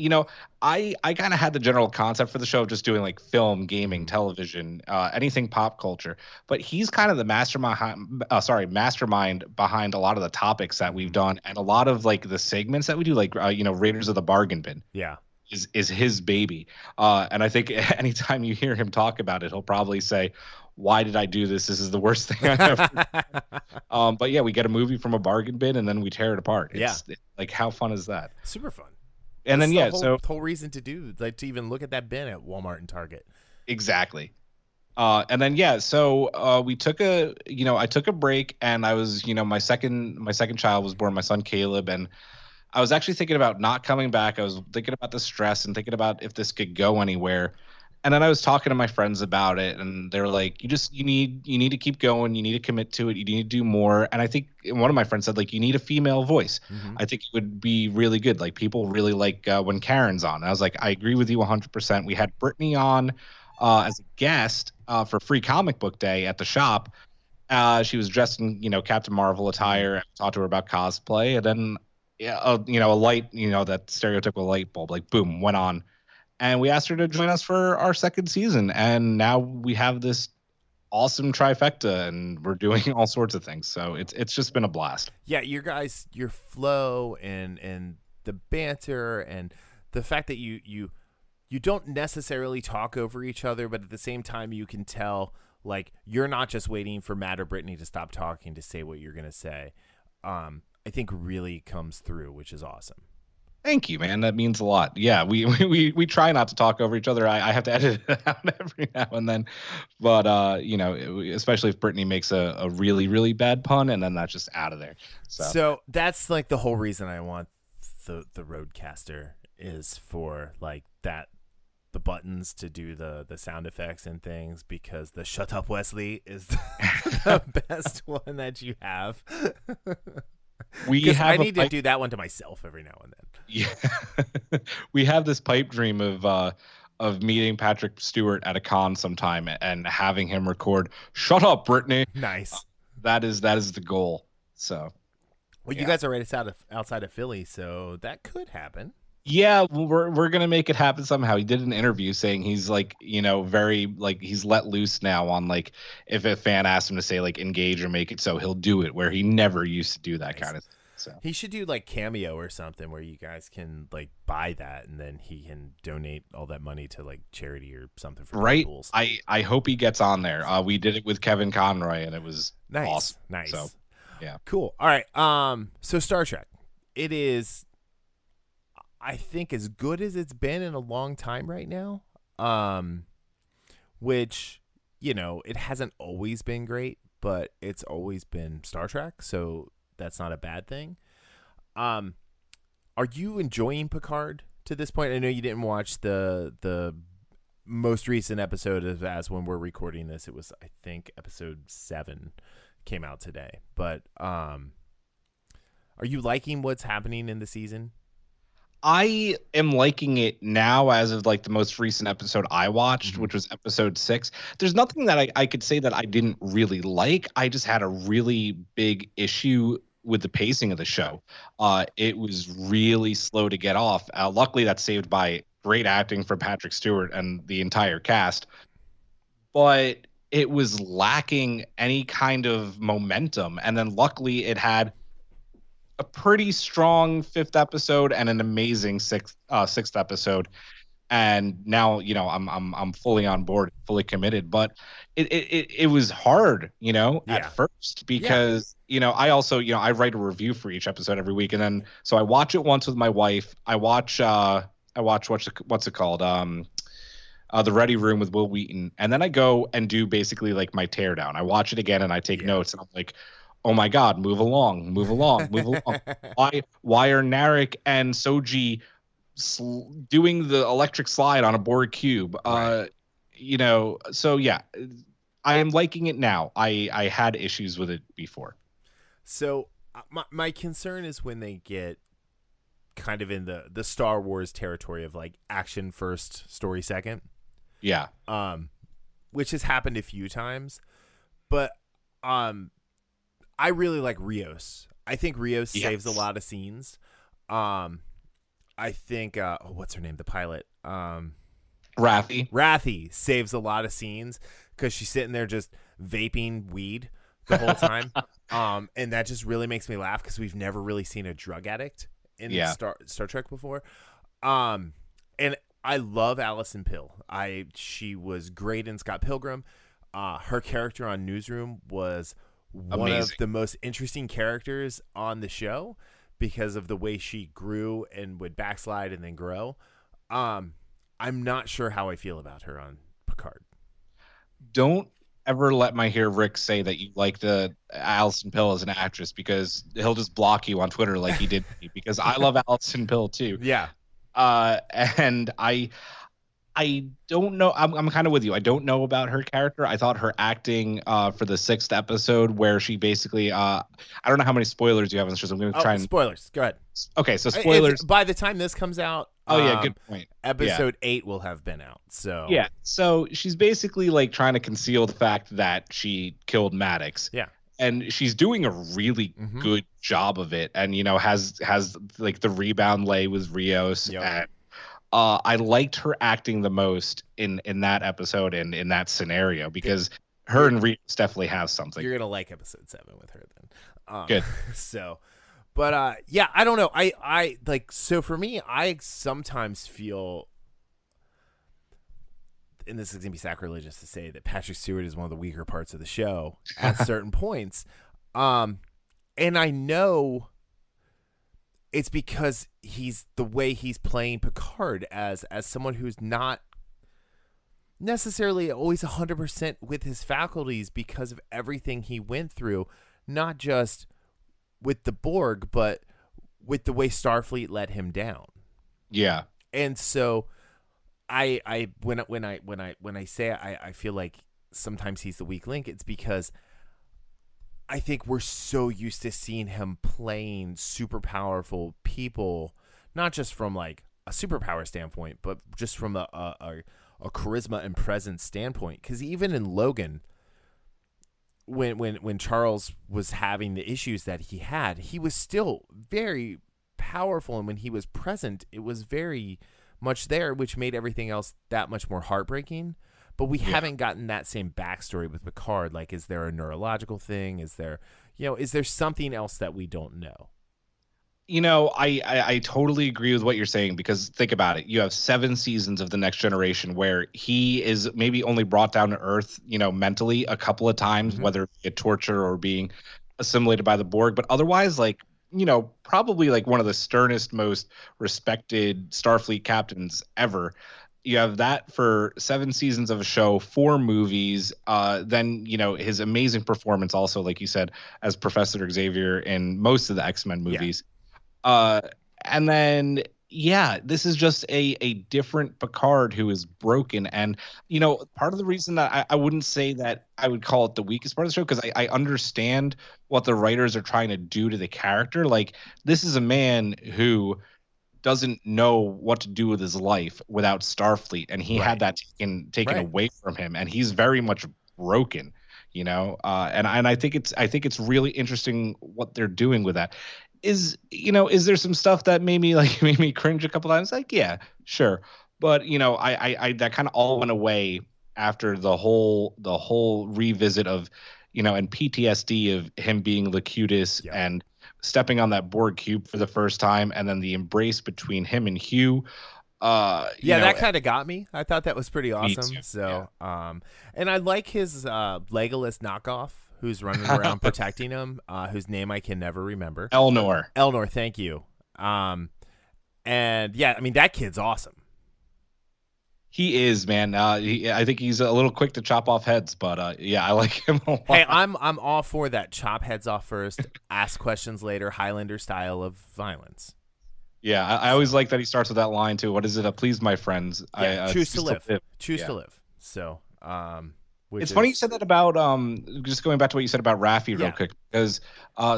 I kind of had the general concept for the show of just doing like film, gaming, television, anything pop culture. But he's kind of the mastermind behind a lot of the topics that we've done, and a lot of like the segments that we do, like Raiders of the Bargain Bin. Yeah. Is his baby. And I think anytime you hear him talk about it, he'll probably say, why did I do this? This is the worst thing I ever. But yeah, we get a movie from a bargain bin and then we tear it apart. Like, how fun is that? Super fun. And that's then the whole reason to do, like, to even look at that bin at Walmart and Target. Exactly. And then so we took I took a break, and I was my second child was born, my son Caleb, and I was actually thinking about not coming back. I was thinking about the stress and thinking about if this could go anywhere. And then I was talking to my friends about it, and they're like, you need to keep going. You need to commit to it. You need to do more. And I think one of my friends said, like, you need a female voice. Mm-hmm. I think it would be really good. Like, people really like when Karen's on. And I was like, I agree with you 100%. We had Brittany on as a guest for Free Comic Book Day at the shop. She was dressed in, Captain Marvel attire. I talked to her about cosplay, and then a light, that stereotypical light bulb, like, boom, went on. And we asked her to join us for our second season. And now we have this awesome trifecta, and we're doing all sorts of things. So it's just been a blast. Yeah, your flow and the banter and the fact that you don't necessarily talk over each other, but at the same time you can tell, like, you're not just waiting for Matt or Brittany to stop talking to say what you're going to say. I think really comes through, which is awesome. Thank you, man. That means a lot. Yeah, we try not to talk over each other. I have to edit it out every now and then, but especially if Brittany makes a really, really bad pun, and then that's just out of there. So that's like the whole reason I want the Rodecaster, is for like that, the buttons to do the sound effects and things, because the "Shut Up, Wesley" is the best one that you have. I need to do that one to myself every now and then. Yeah, we have this pipe dream of meeting Patrick Stewart at a con sometime and having him record "Shut Up, Brittany." Nice. That is the goal. So, Well, you guys are right outside of Philly, so that could happen. Yeah, we're gonna make it happen somehow. He did an interview saying he's like, very like he's let loose now on like if a fan asks him to say like engage or make it so, he'll do it where he never used to do that kind of thing. So he should do like Cameo or something where you guys can like buy that and then he can donate all that money to like charity or something for right. pools. I hope he gets on there. We did it with Kevin Conroy and it was nice. Awesome. Nice. So yeah, cool. All right. So Star Trek, it is, I think, as good as it's been in a long time right now. Which, it hasn't always been great, but it's always been Star Trek, so that's not a bad thing. Are you enjoying Picard to this point? I know you didn't watch the most recent episode of as when we're recording this. It was, I think, episode 7 came out today. But are you liking what's happening in the season? I am liking it now as of like the most recent episode I watched, which was episode 6. There's nothing that I could say that I didn't really like. I just had a really big issue with the pacing of the show. It was really slow to get off. Luckily, that's saved by great acting from Patrick Stewart and the entire cast. But it was lacking any kind of momentum. And then luckily it had a pretty strong 5th episode and an amazing 6th episode. And now, I'm fully on board, fully committed, but it was hard, at first because, I also, I write a review for each episode every week. And then, so I watch it once with my wife. I watch what's it called? The Ready Room with Will Wheaton. And then I go and do basically like my teardown. I watch it again and I take notes and I'm like, oh my God, move along. Why are Narek and Soji doing the electric slide on a Borg cube? Right. So yeah, I am liking it now. I had issues with it before. So my concern is when they get kind of in the Star Wars territory of like action first, story second. Yeah. Which has happened a few times, but I really like Rios. I think Rios saves a lot of scenes. I think what's her name? The pilot. Raffi saves a lot of scenes because she's sitting there just vaping weed the whole time. And that just really makes me laugh because we've never really seen a drug addict in Star Trek before. And I love Alison Pill. She was great in Scott Pilgrim. Her character on Newsroom was one of the most interesting characters on the show because of the way she grew and would backslide and then grow. I'm not sure how I feel about her on Picard. Don't ever let my hear Rick say that you like the Alison Pill as an actress because he'll just block you on Twitter like he did me because I love Alison Pill too. Yeah. And I don't know. I'm kind of with you. I don't know about her character. I thought her acting for the 6th episode where she basically I don't know how many spoilers you have on this show. So I'm going to try and spoilers. Go ahead. Okay, so spoilers. By the time this comes out, good point. Episode 8 will have been out. So yeah, so she's basically like trying to conceal the fact that she killed Maddox. Yeah. And she's doing a really good job of it, and has like the rebound lay with Rios. Yep. And I liked her acting the most in that episode and in that scenario because her and Rios definitely have something. You're gonna like episode 7 with her then. Good. So, but yeah, I don't know. I like, so for me, I sometimes feel, and this is gonna be sacrilegious to say, that Patrick Stewart is one of the weaker parts of the show at certain points. And I know it's because he's the way he's playing Picard as someone who's not necessarily always 100% with his faculties because of everything he went through, not just with the Borg, but with the way Starfleet let him down. Yeah. And so when I say I feel like sometimes he's the weak link, it's because I think we're so used to seeing him playing super powerful people, not just from like a superpower standpoint, but just from a charisma and presence standpoint. Because even in Logan, when Charles was having the issues that he had, he was still very powerful, and when he was present, it was very much there, which made everything else that much more heartbreaking. But we haven't gotten that same backstory with Picard. Like, is there a neurological thing? Is there something else that we don't know? I totally agree with what you're saying, because think about it. You have 7 seasons of The Next Generation where he is maybe only brought down to Earth, mentally a couple of times, whether it torture or being assimilated by the Borg. But otherwise, probably like one of the sternest, most respected Starfleet captains ever. You have that for 7 seasons of a show, 4 movies. Then, his amazing performance also, like you said, as Professor Xavier in most of the X-Men movies. And then, this is just a different Picard who is broken. And, part of the reason that I wouldn't say that I would call it the weakest part of the show, because I understand what the writers are trying to do to the character. Like, this is a man who doesn't know what to do with his life without Starfleet, and he had that taken away from him, and he's very much broken, and I think it's really interesting what they're doing with that. Is there some stuff that made me cringe a couple times? Like, yeah, sure, but I that kind of all went away after the whole revisit of and PTSD of him being Locutus and stepping on that Borg cube for the first time, and then the embrace between him and Hugh. That kind of got me. I thought that was pretty awesome. Too. So, and I like his Legolas knockoff who's running around protecting him, whose name I can never remember. Elnor, thank you. And yeah, I mean, that kid's awesome. He is, man. I think he's a little quick to chop off heads, but I like him a lot. Hey, I'm all for that. Chop heads off first, ask questions later, Highlander style of violence. Yeah, I always like that he starts with that line too. What is it? Please, my friends. Choose to live. Choose to live. So, it's funny you said that about just going back to what you said about Raffi real quick, because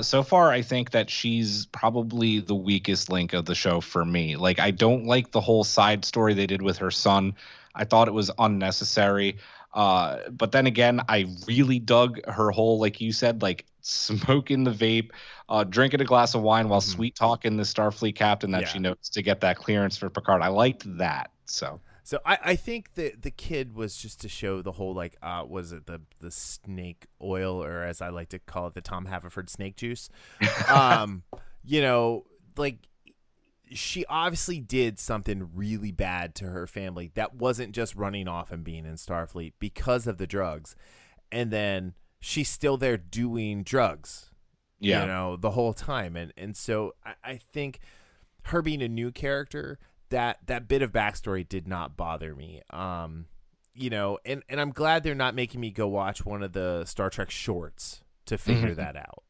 so far I think that she's probably the weakest link of the show for me. Like, I don't like the whole side story they did with her son. I thought it was unnecessary. But then again, I really dug her whole, like you said, like smoking the vape, drinking a glass of wine while sweet talking the Starfleet captain that she knows to get that clearance for Picard. I liked that. So I think that the kid was just to show the whole, like, was it the snake oil, or as I like to call it, the Tom Haverford snake juice. Like, she obviously did something really bad to her family that wasn't just running off and being in Starfleet because of the drugs. And then she's still there doing drugs, the whole time. And so I think her being a new character, that bit of backstory did not bother me. And I'm glad they're not making me go watch one of the Star Trek shorts to figure that out.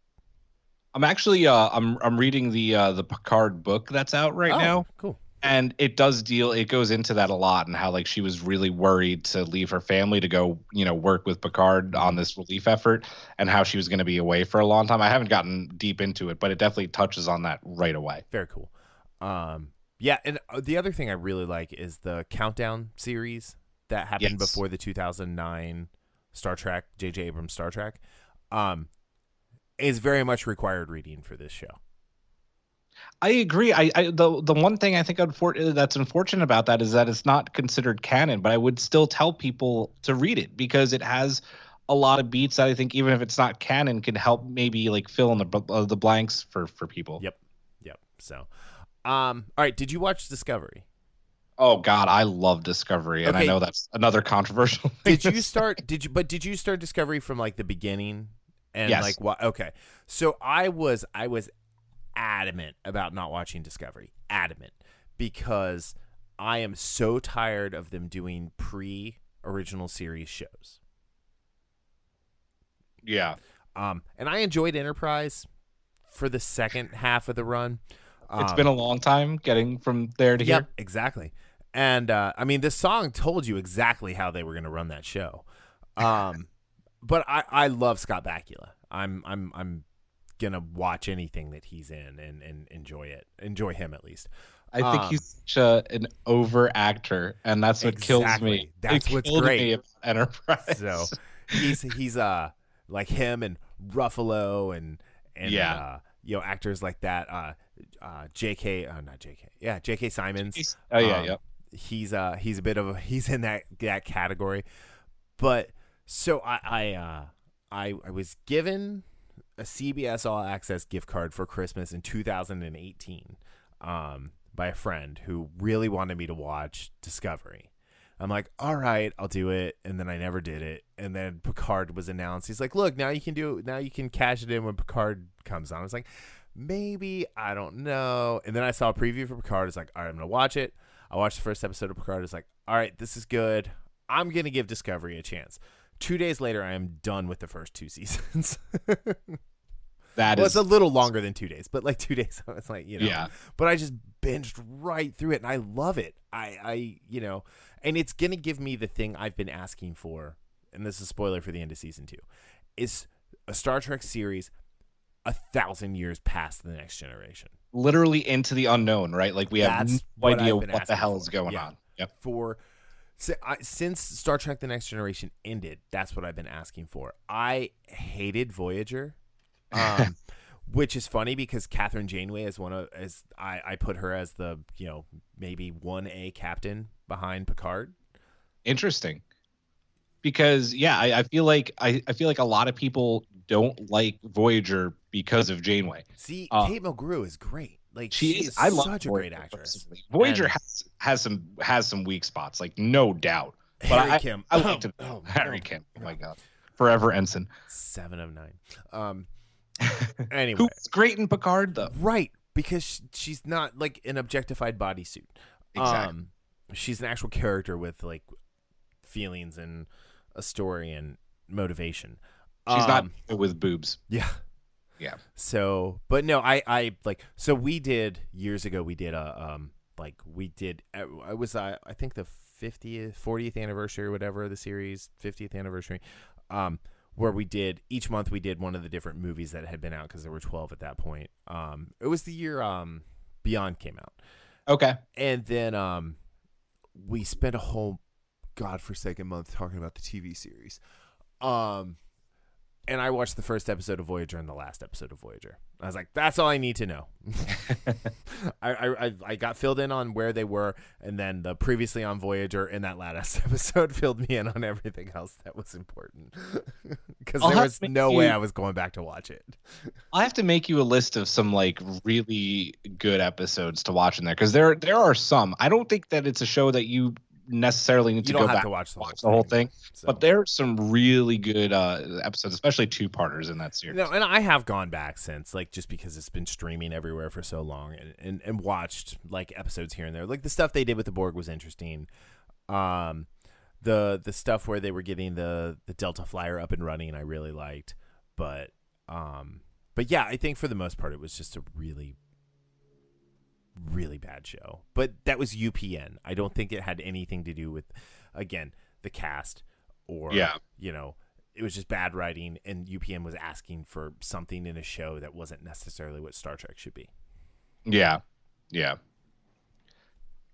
I'm actually I'm reading the Picard book that's out right now. Cool. And it goes into that a lot, and how, like, she was really worried to leave her family to go, work with Picard on this relief effort, and how she was going to be away for a long time. I haven't gotten deep into it, but it definitely touches on that right away. Very cool. Yeah, and the other thing I really like is the Countdown series that happened before the 2009 Star Trek, J.J. Abrams Star Trek, is very much required reading for this show. I agree. The one thing I think that's unfortunate about that is that it's not considered canon, but I would still tell people to read it, because it has a lot of beats that I think, even if it's not canon, can help maybe like fill in the blanks for people. Yep. So. All right. Did you watch Discovery? Oh God, I love Discovery, and I know that's another controversial thing. Did you start Discovery from like the beginning? And yes. like what? Okay. So I was adamant about not watching Discovery. Adamant, because I am so tired of them doing pre-original series shows. Yeah. And I enjoyed Enterprise for the second half of the run. It's been a long time getting from there to here. Exactly. And I mean, this song told you exactly how they were going to run that show. But I love Scott Bakula. I'm gonna watch anything that he's in and enjoy it. Enjoy him at least. I think he's such an over actor, and that's what kills me. That's what's great. Me about Enterprise. So he's like him and Ruffalo and Yeah. actors like that. J.K. Not J.K. Yeah, J.K. Simons. Oh yeah, yep. He's he's in that category. But so I was given a CBS All Access gift card for Christmas in 2018 by a friend who really wanted me to watch Discovery. I'm like, all right, I'll do it. And then I never did it. And then Picard was announced. He's like, look, now you can cash it in when Picard comes on. I was like, maybe, I don't know. And then I saw a preview for Picard. It's like, all right, I'm going to watch it. I watched the first episode of Picard. It's like, all right, this is good. I'm going to give Discovery a chance. 2 days later, I am done with the first 2 seasons. It's a little longer than 2 days, but like 2 days. It's like, Yeah. But I just binged right through it, and I love it. And it's going to give me the thing I've been asking for, and this is a spoiler for the end of season 2, is a Star Trek series 1,000 years past the Next Generation. Literally into the unknown, right? Like we have no idea what the hell is going on. Yep. Since Star Trek The Next Generation ended, that's what I've been asking for. I hated Voyager. Which is funny because Catherine Janeway is I put her as the maybe 1A captain behind Picard. Interesting, because I feel like a lot of people don't like Voyager because of Janeway. See, Kate Mulgrew is great. Like she is I love such a Voyager great actress. Personally. Voyager has some weak spots, like no doubt. But Kim. I liked it. Harry Kim. Oh my god, forever ensign. 7 of 9. Anyway, who's great in Picard though? Right, because she's not like an objectified bodysuit. Exactly. She's an actual character with like feelings and a story and motivation. She's not with boobs. Yeah. Yeah. So, but no, I like. So we did years ago. We did it was I think the 40th anniversary or whatever of the series, 50th anniversary. Where we did each month we did one of the different movies that had been out because there were 12 at that point. It was the year Beyond came out. Okay. And then we spent a whole godforsaken month talking about the TV series. And I watched the first episode of Voyager and the last episode of Voyager. I was like, that's all I need to know. I got filled in on where they were, and then the previously on Voyager in that last episode filled me in on everything else that was important. Because there was no way I was going back to watch it. I'll have to make you a list of some like really good episodes to watch in there, because there are some. I don't think that it's a show that you necessarily need to go back to watch the whole thing. So. But there's some really good episodes, especially two-parters in that series. No, and I have gone back since, like, just because it's been streaming everywhere for so long, and watched like episodes here and there. Like the stuff they did with the Borg was interesting. The stuff where they were getting the Delta Flyer up and running, I really liked. But yeah, I think for the most part it was just a really bad show. But that was UPN. I don't think it had anything to do with, again, the cast or it was just bad writing, and UPN was asking for something in a show that wasn't necessarily what Star Trek should be. Yeah.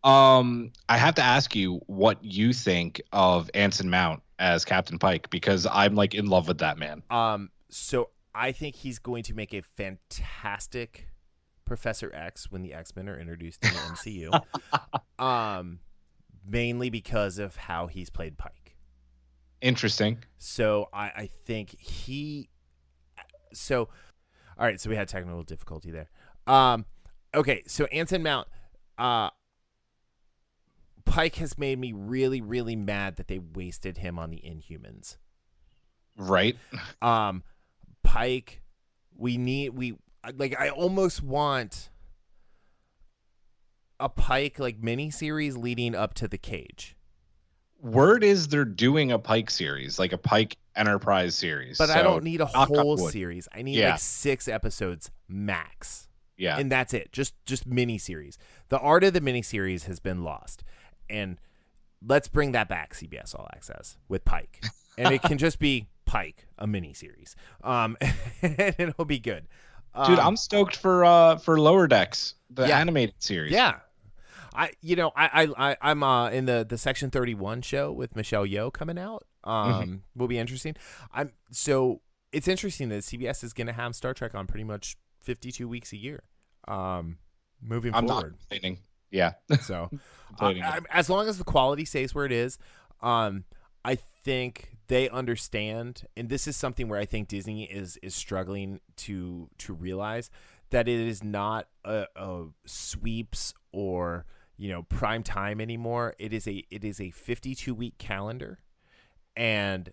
I have to ask you what you think of Anson Mount as Captain Pike, because I'm like in love with that man. So I think he's going to make a fantastic Professor X when the X-Men are introduced in the MCU. Mainly because of how he's played Pike. Interesting. So I think all right, so we had technical difficulty there. Okay, so Anson Mount, Pike has made me really, really mad that they wasted him on the Inhumans. Right. Pike, I almost want a Pike like mini-series leading up to the Cage. Word is they're doing a Pike series, like a Pike Enterprise series. But I don't need a whole series. I need like 6 episodes max. Yeah. And that's it. Just mini-series. The art of the mini-series has been lost. And let's bring that back, CBS All Access, with Pike. And it can just be Pike, a mini-series. And it'll be good. Dude, I'm stoked for Lower Decks, the animated series. Yeah, I'm in the Section 31 show with Michelle Yeoh coming out. Will be interesting. it's interesting that CBS is going to have Star Trek on pretty much 52 weeks a year, moving I'm forward. not complaining. Yeah. So, as long as the quality stays where it is, I think they understand, and this is something where I think Disney is struggling to realize that it is not a sweeps or prime time anymore. It is a 52-week calendar, and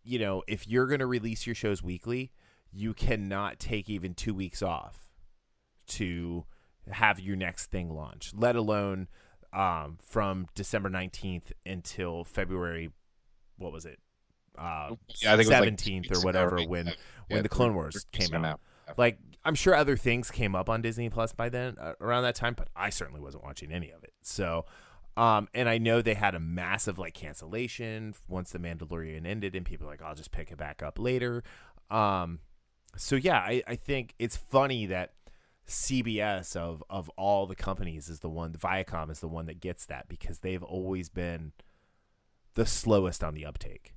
if you're going to release your shows weekly, you cannot take even 2 weeks off to have your next thing launch, let alone from December 19th until February, what was it? I think 17th it or whatever, when the Clone Wars came out. Like, I'm sure other things came up on Disney Plus by then, around that time, but I certainly wasn't watching any of it. So, and I know they had a massive cancellation once The Mandalorian ended, and people were like, I'll just pick it back up later. So yeah, I think it's funny that CBS of all the companies is the one, Viacom is the one that gets that, because they've always been the slowest on the uptake.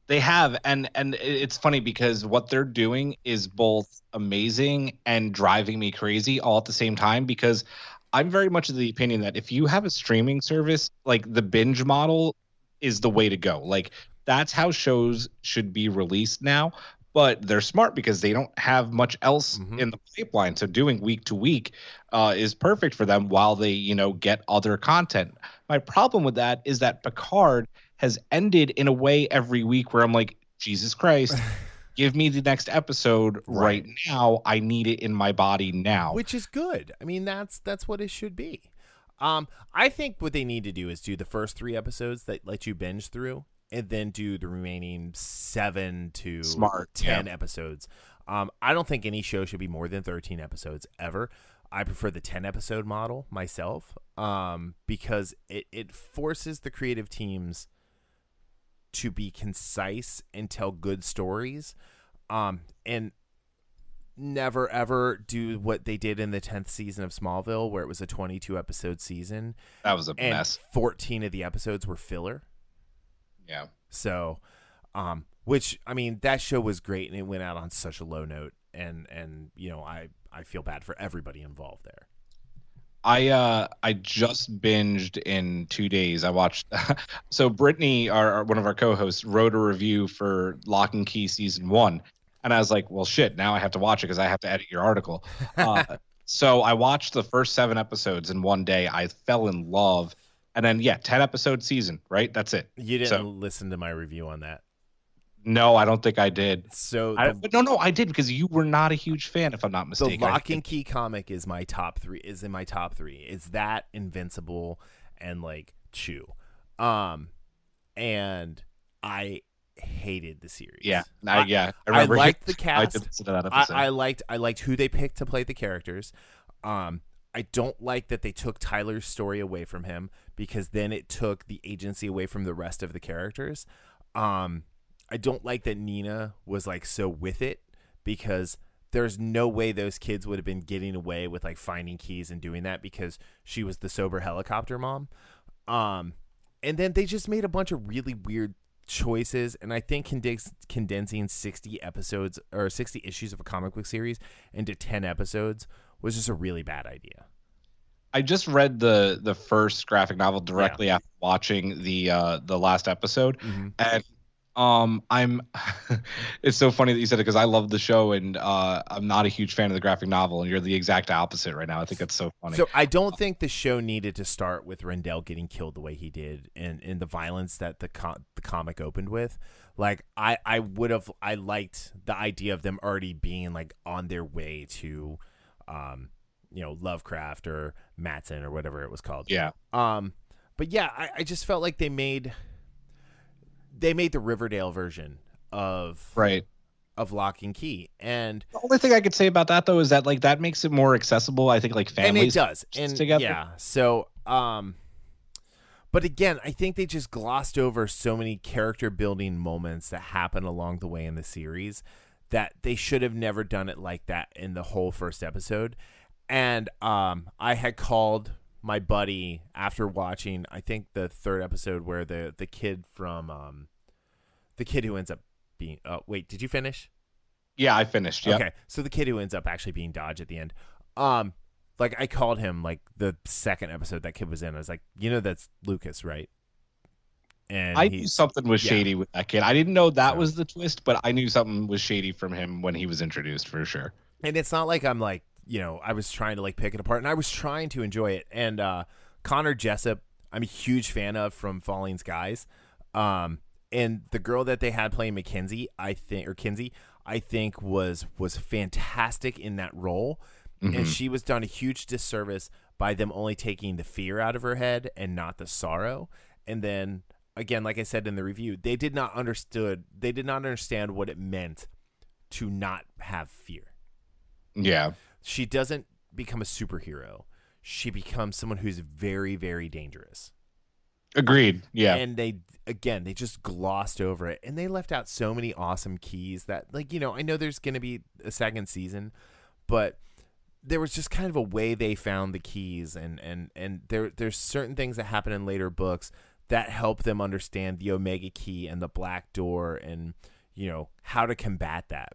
They have, and it's funny because what they're doing is both amazing and driving me crazy all at the same time, because I'm very much of the opinion that if you have a streaming service, like, the binge model is the way to go. Like, that's how shows should be released now. But they're smart because they don't have much else in the pipeline. So doing week to week is perfect for them while they, get other content. My problem with that is that Picard has ended in a way every week where I'm like, Jesus Christ, give me the next episode right now. I need it in my body now. Which is good. I mean, that's what it should be. I think what they need to do is do the first 3 episodes that let you binge through, and then do the remaining 7 to 10 episodes. I don't think any show should be more than 13 episodes ever. I prefer the 10-episode model myself, because it forces the creative teams to be concise and tell good stories, and never ever do what they did in the 10th season of Smallville, where it was a 22-episode season. That was a mess. 14 of the episodes were filler. Yeah. So, which, I mean, that show was great, and it went out on such a low note, and I feel bad for everybody involved there. I just binged in 2 days. I watched so Brittany, one of our co-hosts, wrote a review for Lock and Key season 1, and I was like, well, shit, now I have to watch it because I have to edit your article. So I watched the first 7 episodes in one day. I fell in love. And then, 10-episode season, right? That's it. You didn't listen to my review on that. No, I don't think I did. So, but no, I did, because you were not a huge fan, if I'm not mistaken. The Lock and Key comic is my top 3. Is in my top 3. It's that, Invincible, and Chew, and I hated the series. Yeah, I remember. I liked the cast. I did listen to that episode. I liked who they picked to play the characters. I don't like that they took Tyler's story away from him, because then it took the agency away from the rest of the characters. I don't like that Nina was so with it, because there's no way those kids would have been getting away with finding keys and doing that, because she was the sober helicopter mom. And then they just made a bunch of really weird choices, and I think condensing 60 episodes or 60 issues of a comic book series into 10 episodes was just a really bad idea. I just read the first graphic novel directly after watching the last episode, and I'm it's so funny that you said it, because I love the show, and I'm not a huge fan of the graphic novel, and you're the exact opposite right now. I think that's so funny. So I don't think the show needed to start with Rendell getting killed the way he did, and the violence that the comic opened with. I liked the idea of them already being on their way to Lovecraft or Matson or whatever it was called. Yeah. But yeah, I just felt like they made the Riverdale version of Lock and Key, and the only thing I could say about that, though, is that that makes it more accessible. I think families, and it does, and together. Yeah. So, but again, I think they just glossed over so many character building moments that happen along the way in the series that they should have never done it like that in the whole first episode. And I had called my buddy after watching, I think, the 3rd episode, where the kid from the kid who ends up being wait, did you finish? Yeah, I finished. Yep. Okay, so the kid who ends up actually being Dodge at the end, like I called him like the second episode that kid was in. I was like, that's Lucas, right? And I knew something was shady with that kid. I didn't know that was the twist, but I knew something was shady from him when he was introduced for sure. And it's not like I'm like, I was trying to like pick it apart, and I was trying to enjoy it. And Connor Jessup, I'm a huge fan of from Falling Skies. And the girl that they had playing Kinsey, I think was fantastic in that role. Mm-hmm. And she was done a huge disservice by them only taking the fear out of her head and not the sorrow. And then again, like I said in the review, they did not understand what it meant to not have fear. Yeah. She doesn't become a superhero. She becomes someone who's very, very dangerous. Agreed. Yeah. And they just glossed over it, and they left out so many awesome keys that, like, I know there's going to be a second season, but there was just kind of a way they found the keys, and there's certain things that happen in later books that help them understand the Omega Key and the Black Door, and how to combat that.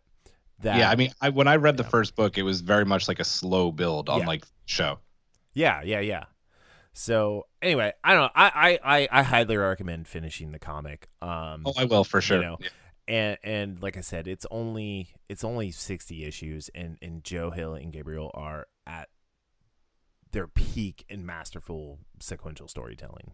Yeah, I mean, when I read the first book, it was very much like a slow build on like show. Yeah. So anyway, I don't know. I highly recommend finishing the comic. I will for sure. And like I said, it's only 60 issues, and Joe Hill and Gabriel are at their peak in masterful sequential storytelling.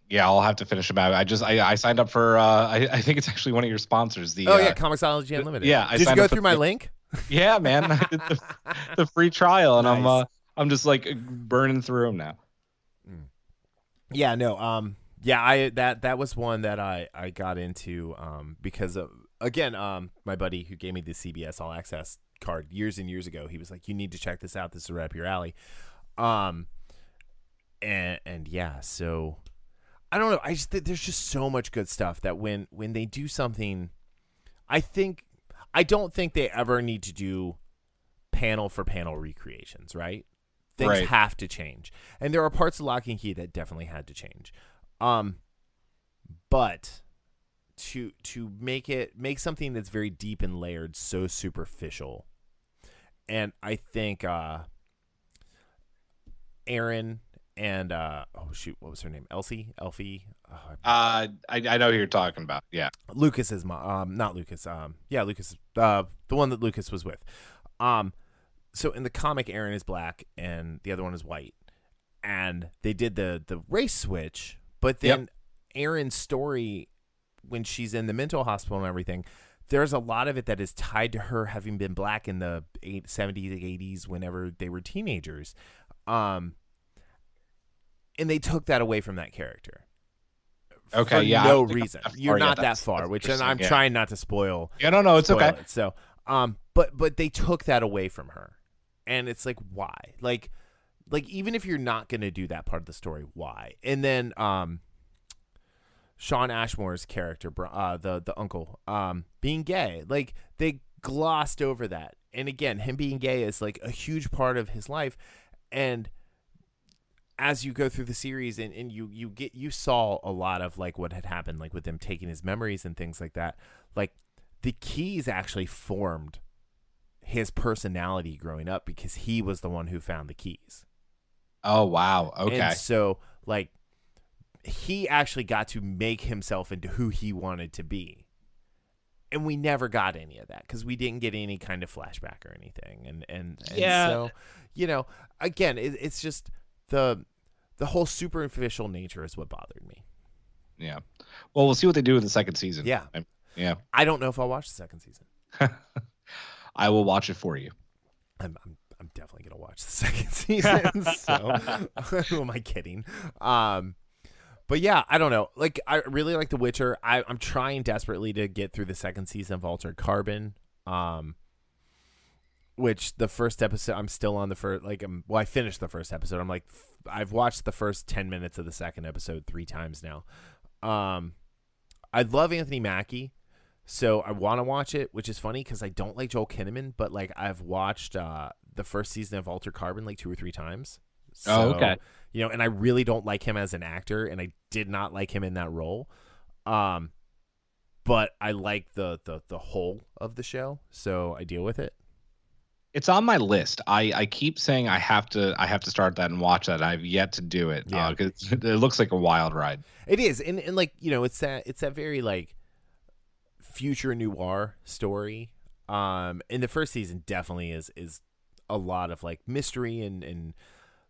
Yeah, I'll have to finish them out. I signed up for I think it's actually one of your sponsors. ComiXology Unlimited. Yeah, did you go through my link? Yeah, man, I did the free trial, and nice. I'm just like burning through them now. Yeah, no, that was one that I got into because of, again, my buddy who gave me the CBS All Access card years and years ago. He was like, "You need to check this out. This is right up your alley." And yeah, so I don't know. I just there's just so much good stuff that when they do something, I don't think they ever need to do panel for panel recreations, right? Things have to change, and there are parts of Lock and Key that definitely had to change. But to make something that's very deep and layered so superficial, and I think Aaron and what was her name? Elfie. I know who you're talking about. Yeah, Lucas's mom. Not Lucas. Lucas. The one that Lucas was with. So in the comic, Aaron is black and the other one is white, and they did the race switch. But then Aaron's story, when she's in the mental hospital and everything, there's a lot of it that is tied to her having been black in the 70s, 80s, whenever they were teenagers. And they took that away from that character. Okay, for no reason. You're not that far, which, and I'm trying not to spoil. Yeah, no, it's okay. So, but they took that away from her, and it's like, why? Like even if you're not going to do that part of the story, why? And then Sean Ashmore's character, the uncle, being gay, like they glossed over that. And again, him being gay is like a huge part of his life. And as you go through the series and you saw a lot of like what had happened, like with them taking his memories and things like that, like the keys actually formed his personality growing up because he was the one who found the keys. Oh, wow. Okay. And so like he actually got to make himself into who he wanted to be. And we never got any of that because we didn't get any kind of flashback or anything. And so, again, it's just the whole superficial nature is what bothered me. Yeah. Well, we'll see what they do with the second season. Yeah. I don't know if I'll watch the second season. I will watch it for you. I'm definitely gonna watch the second season. So who am I kidding? But yeah, I don't know. Like, I really like The Witcher. I'm trying desperately to get through the second season of Altered Carbon. Which the first episode, I'm still on the first. Like, I finished the first episode. I'm like, I've watched the first 10 minutes of the second episode 3 times now. I love Anthony Mackie, so I want to watch it. Which is funny because I don't like Joel Kinnaman, but like I've watched the first season of Altered Carbon like 2 or 3 times. So, okay. And I really don't like him as an actor, and I did not like him in that role. But but I like the whole of the show, so I deal with it. It's on my list. I keep saying I have to start that and watch that. I've yet to do it. Yeah. Because it looks like a wild ride. It is, and like, you know, it's that very like future noir story. And the first season definitely is a lot of like mystery and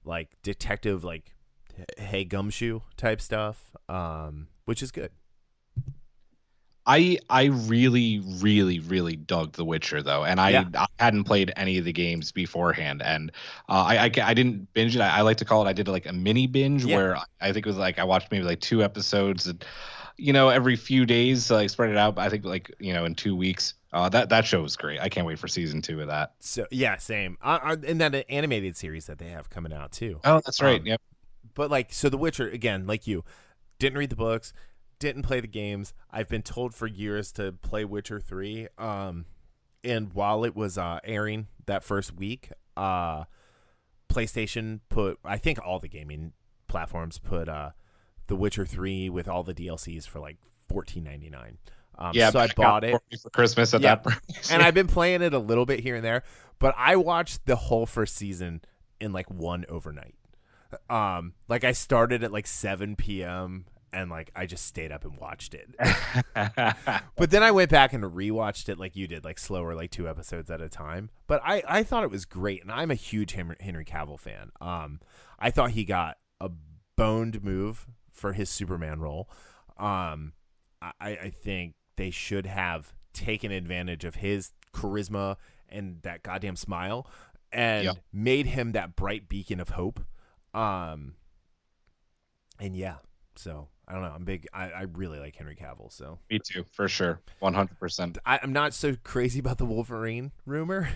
like detective, like Hey Gumshoe type stuff, which is good. I really, really, really dug The Witcher though, and I hadn't played any of the games beforehand, and I didn't binge it. I like to call it. I did like a mini binge where I think it was like I watched maybe like 2 episodes, and every few days, like spread it out. I think like in 2 weeks. That show was great. I can't wait for season 2 of that. So yeah, same. And that animated series that they have coming out too. Oh, that's right. Yep. But like, so The Witcher, again, like you, didn't read the books, didn't play the games. I've been told for years to play Witcher 3. And while it was airing that first week, PlayStation put, I think all the gaming platforms put The Witcher 3 with all the DLCs for like $14.99. So I bought it for Christmas at that price. And I've been playing it a little bit here and there, but I watched the whole first season in like one overnight. Like I started at like 7 p.m. and like I just stayed up and watched it. But then I went back and rewatched it like you did, like slower, like 2 episodes at a time. But I thought it was great, and I'm a huge Henry Cavill fan. I thought he got a boned move for his Superman role. I think they should have taken advantage of his charisma and that goddamn smile and made him that bright beacon of hope. And yeah, so I don't know. I'm big. I really like Henry Cavill. So me too, for sure, 100%. I'm not so crazy about the Wolverine rumor.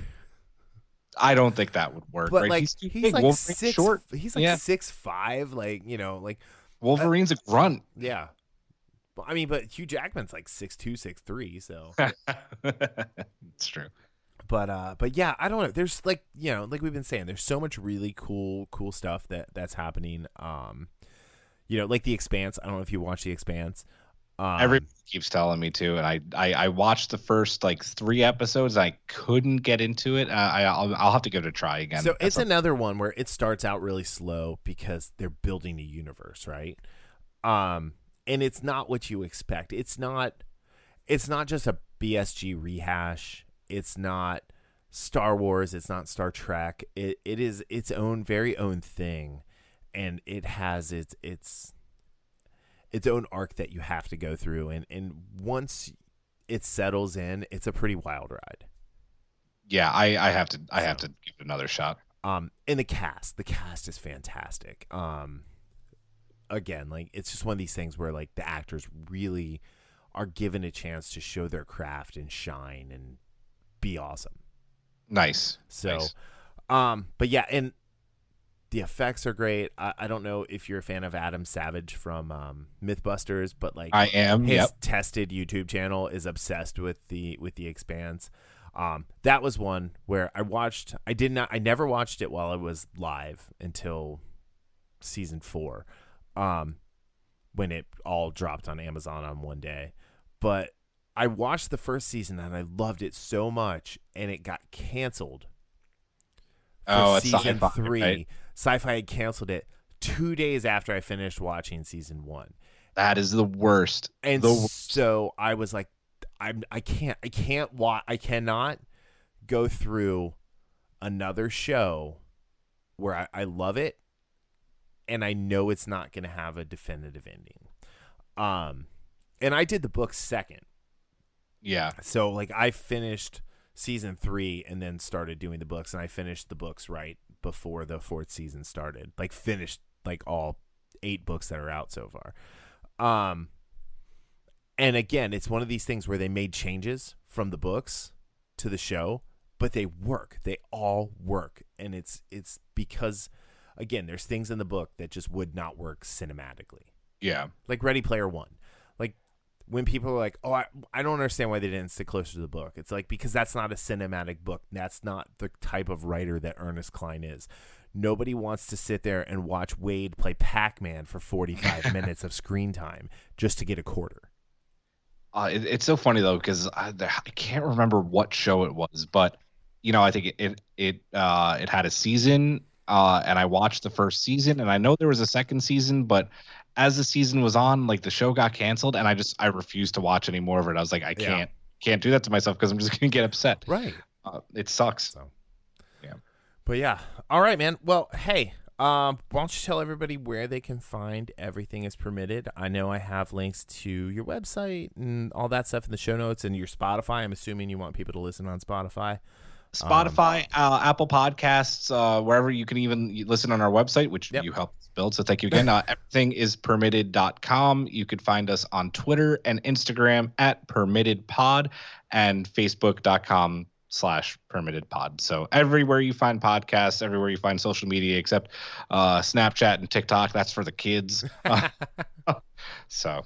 I don't think that would work. But right? like he's like Wolverine's 6, short. He's like 6'5", like like Wolverine's a grunt. Yeah. I mean, but Hugh Jackman's like 6'2", 6'3", so it's true. But yeah, I don't know. There's like like we've been saying, there's so much really cool stuff that's happening. Like The Expanse. I don't know if you watch The Expanse. Everybody keeps telling me to, and I watched the first like 3 episodes. I couldn't get into it. I'll have to give it a try again. So it's another one where it starts out really slow because they're building a universe, right? And it's not what you expect. It's not just a BSG rehash. It's not Star Wars. It's not Star Trek. It is its own very own thing, and it has its own arc that you have to go through. And once it settles in, it's a pretty wild ride. Yeah, I have to give it another shot. And the cast is fantastic. Again, like it's just one of these things where like the actors really are given a chance to show their craft and shine and be awesome. Nice. So, nice. But yeah, and the effects are great. I don't know if you're a fan of Adam Savage from Mythbusters, but like I am. His tested YouTube channel is obsessed with the Expanse. That was one where I never watched it while it was live until season 4. When it all dropped on Amazon on one day. But I watched the first season and I loved it so much, and it got canceled for season 3. Right? Sci-Fi had canceled it 2 days after I finished watching season 1. That is the worst. And so I was like, I cannot go through another show where I love it and I know it's not going to have a definitive ending. And I did the book second. Yeah. So like I finished season 3 and then started doing the books, and I finished the books right before the 4th season started. Like finished like all 8 books that are out so far. And again, it's one of these things where they made changes from the books to the show, but they work. They all work. And it's because, again, there's things in the book that just would not work cinematically. Yeah. Like Ready Player One. Like when people are like, oh, I don't understand why they didn't stick closer to the book. It's like, because that's not a cinematic book. That's not the type of writer that Ernest Cline is. Nobody wants to sit there and watch Wade play Pac-Man for 45 minutes of screen time just to get a quarter. It's so funny though because I can't remember what show it was, but I think it had a season, and I watched the first season, and I know there was a second season, but as the season was on, like the show got canceled, and I refused to watch any more of it. I was like, I can't do that to myself because I'm just gonna get upset. Right. It sucks. So, yeah. But yeah. All right, man. Well, hey. Why don't you tell everybody where they can find Everything is Permitted? I know I have links to your website and all that stuff in the show notes and your Spotify. I'm assuming you want people to listen on Spotify. Spotify, Apple Podcasts, wherever you can even listen on our website, which you helped us build. So thank you again. Everythingispermitted.com. You could find us on Twitter and Instagram at permittedpod and facebook.com/permittedpod. So everywhere you find podcasts, everywhere you find social media, except Snapchat and TikTok, that's for the kids. So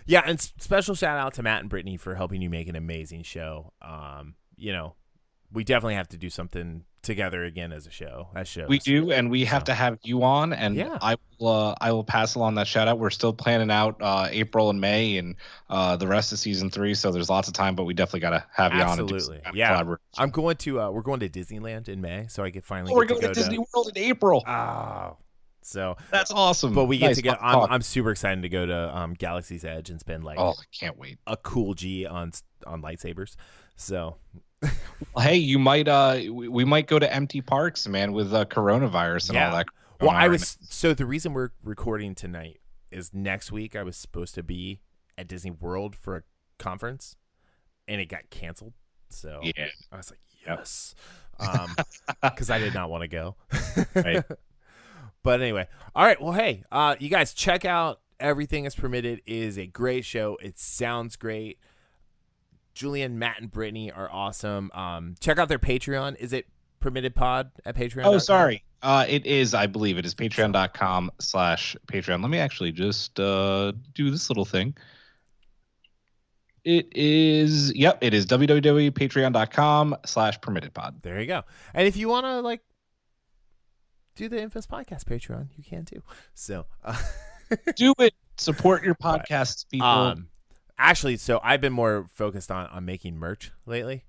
yeah. And special shout out to Matt and Brittany for helping you make an amazing show. We definitely have to do something together again as a show. We do, and we have to have you on, and I will pass along that shout out. We're still planning out April and May and the rest of season 3, so there's lots of time, but we definitely got to have you on. Absolutely, yeah. I'm going to we're going to Disneyland in May, so I could finally. We're going to Disney World in April. Oh, so that's awesome. But we get to get. I'm super excited to go to Galaxy's Edge and spend I can't wait, a cool G on lightsabers. So. Well, hey, you might we might go to empty parks, man, with coronavirus and all that. Well, so the reason we're recording tonight is next week I was supposed to be at Disney World for a conference, and it got canceled. So yeah, I was like, yes, because I did not want to go. Right. But anyway, all right. Well, hey, you guys check out Everything is Permitted. It is a great show. It sounds great. Julian, Matt, and Brittany are awesome. Check out their Patreon. Is it Permitted Pod at Patreon? Oh, sorry. It is, I believe. It is patreon.com/Patreon. Let me actually just do this little thing. It is www.patreon.com/PermittedPod. There you go. And if you want to, do the Infamous Podcast Patreon, you can too. So do it. Support your podcasts, people. Actually, so I've been more focused on making merch lately.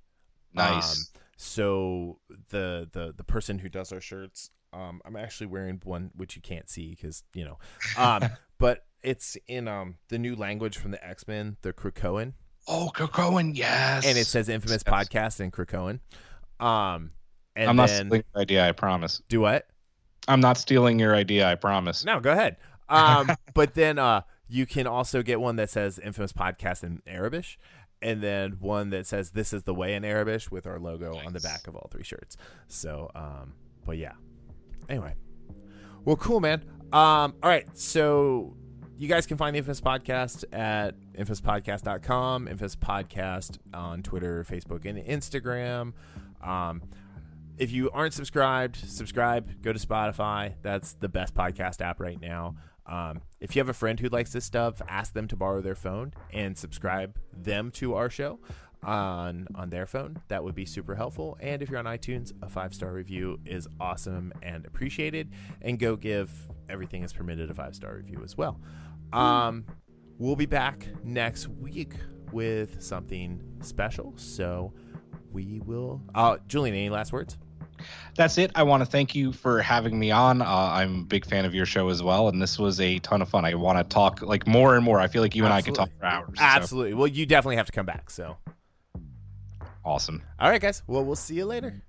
Nice. So the person who does our shirts, I'm actually wearing one which you can't see because but it's in the new language from the X-Men, the Krakoan. Oh, Krakoan, yes. And it says Infamous Podcast in Krakoan. And I'm not stealing your idea, I promise. Do what? I'm not stealing your idea, I promise. No, go ahead. But then you can also get one that says Infamous Podcast in Arabic, and then one that says This is the Way in Arabic with our logo on the back of all 3 shirts. So, but yeah. Anyway. Well, cool, man. All right. So you guys can find the Infamous Podcast at infamouspodcast.com, Infamous Podcast on Twitter, Facebook, and Instagram. If you aren't subscribed, subscribe. Go to Spotify. That's the best podcast app right now. If you have a friend who likes this stuff, ask them to borrow their phone and subscribe them to our show on their phone. That would be super helpful. And if you're on iTunes, a 5-star review is awesome and appreciated. And go give Everything is Permitted a 5-star review as well. We'll be back next week with something special. So we will. Julian, any last words? That's it. I want to thank you for having me on. I'm a big fan of your show as well, and this was a ton of fun. I want to talk more and more. I feel like you and I could talk for hours. Absolutely. So. Well, you definitely have to come back. So awesome. All right, guys. Well, we'll see you later.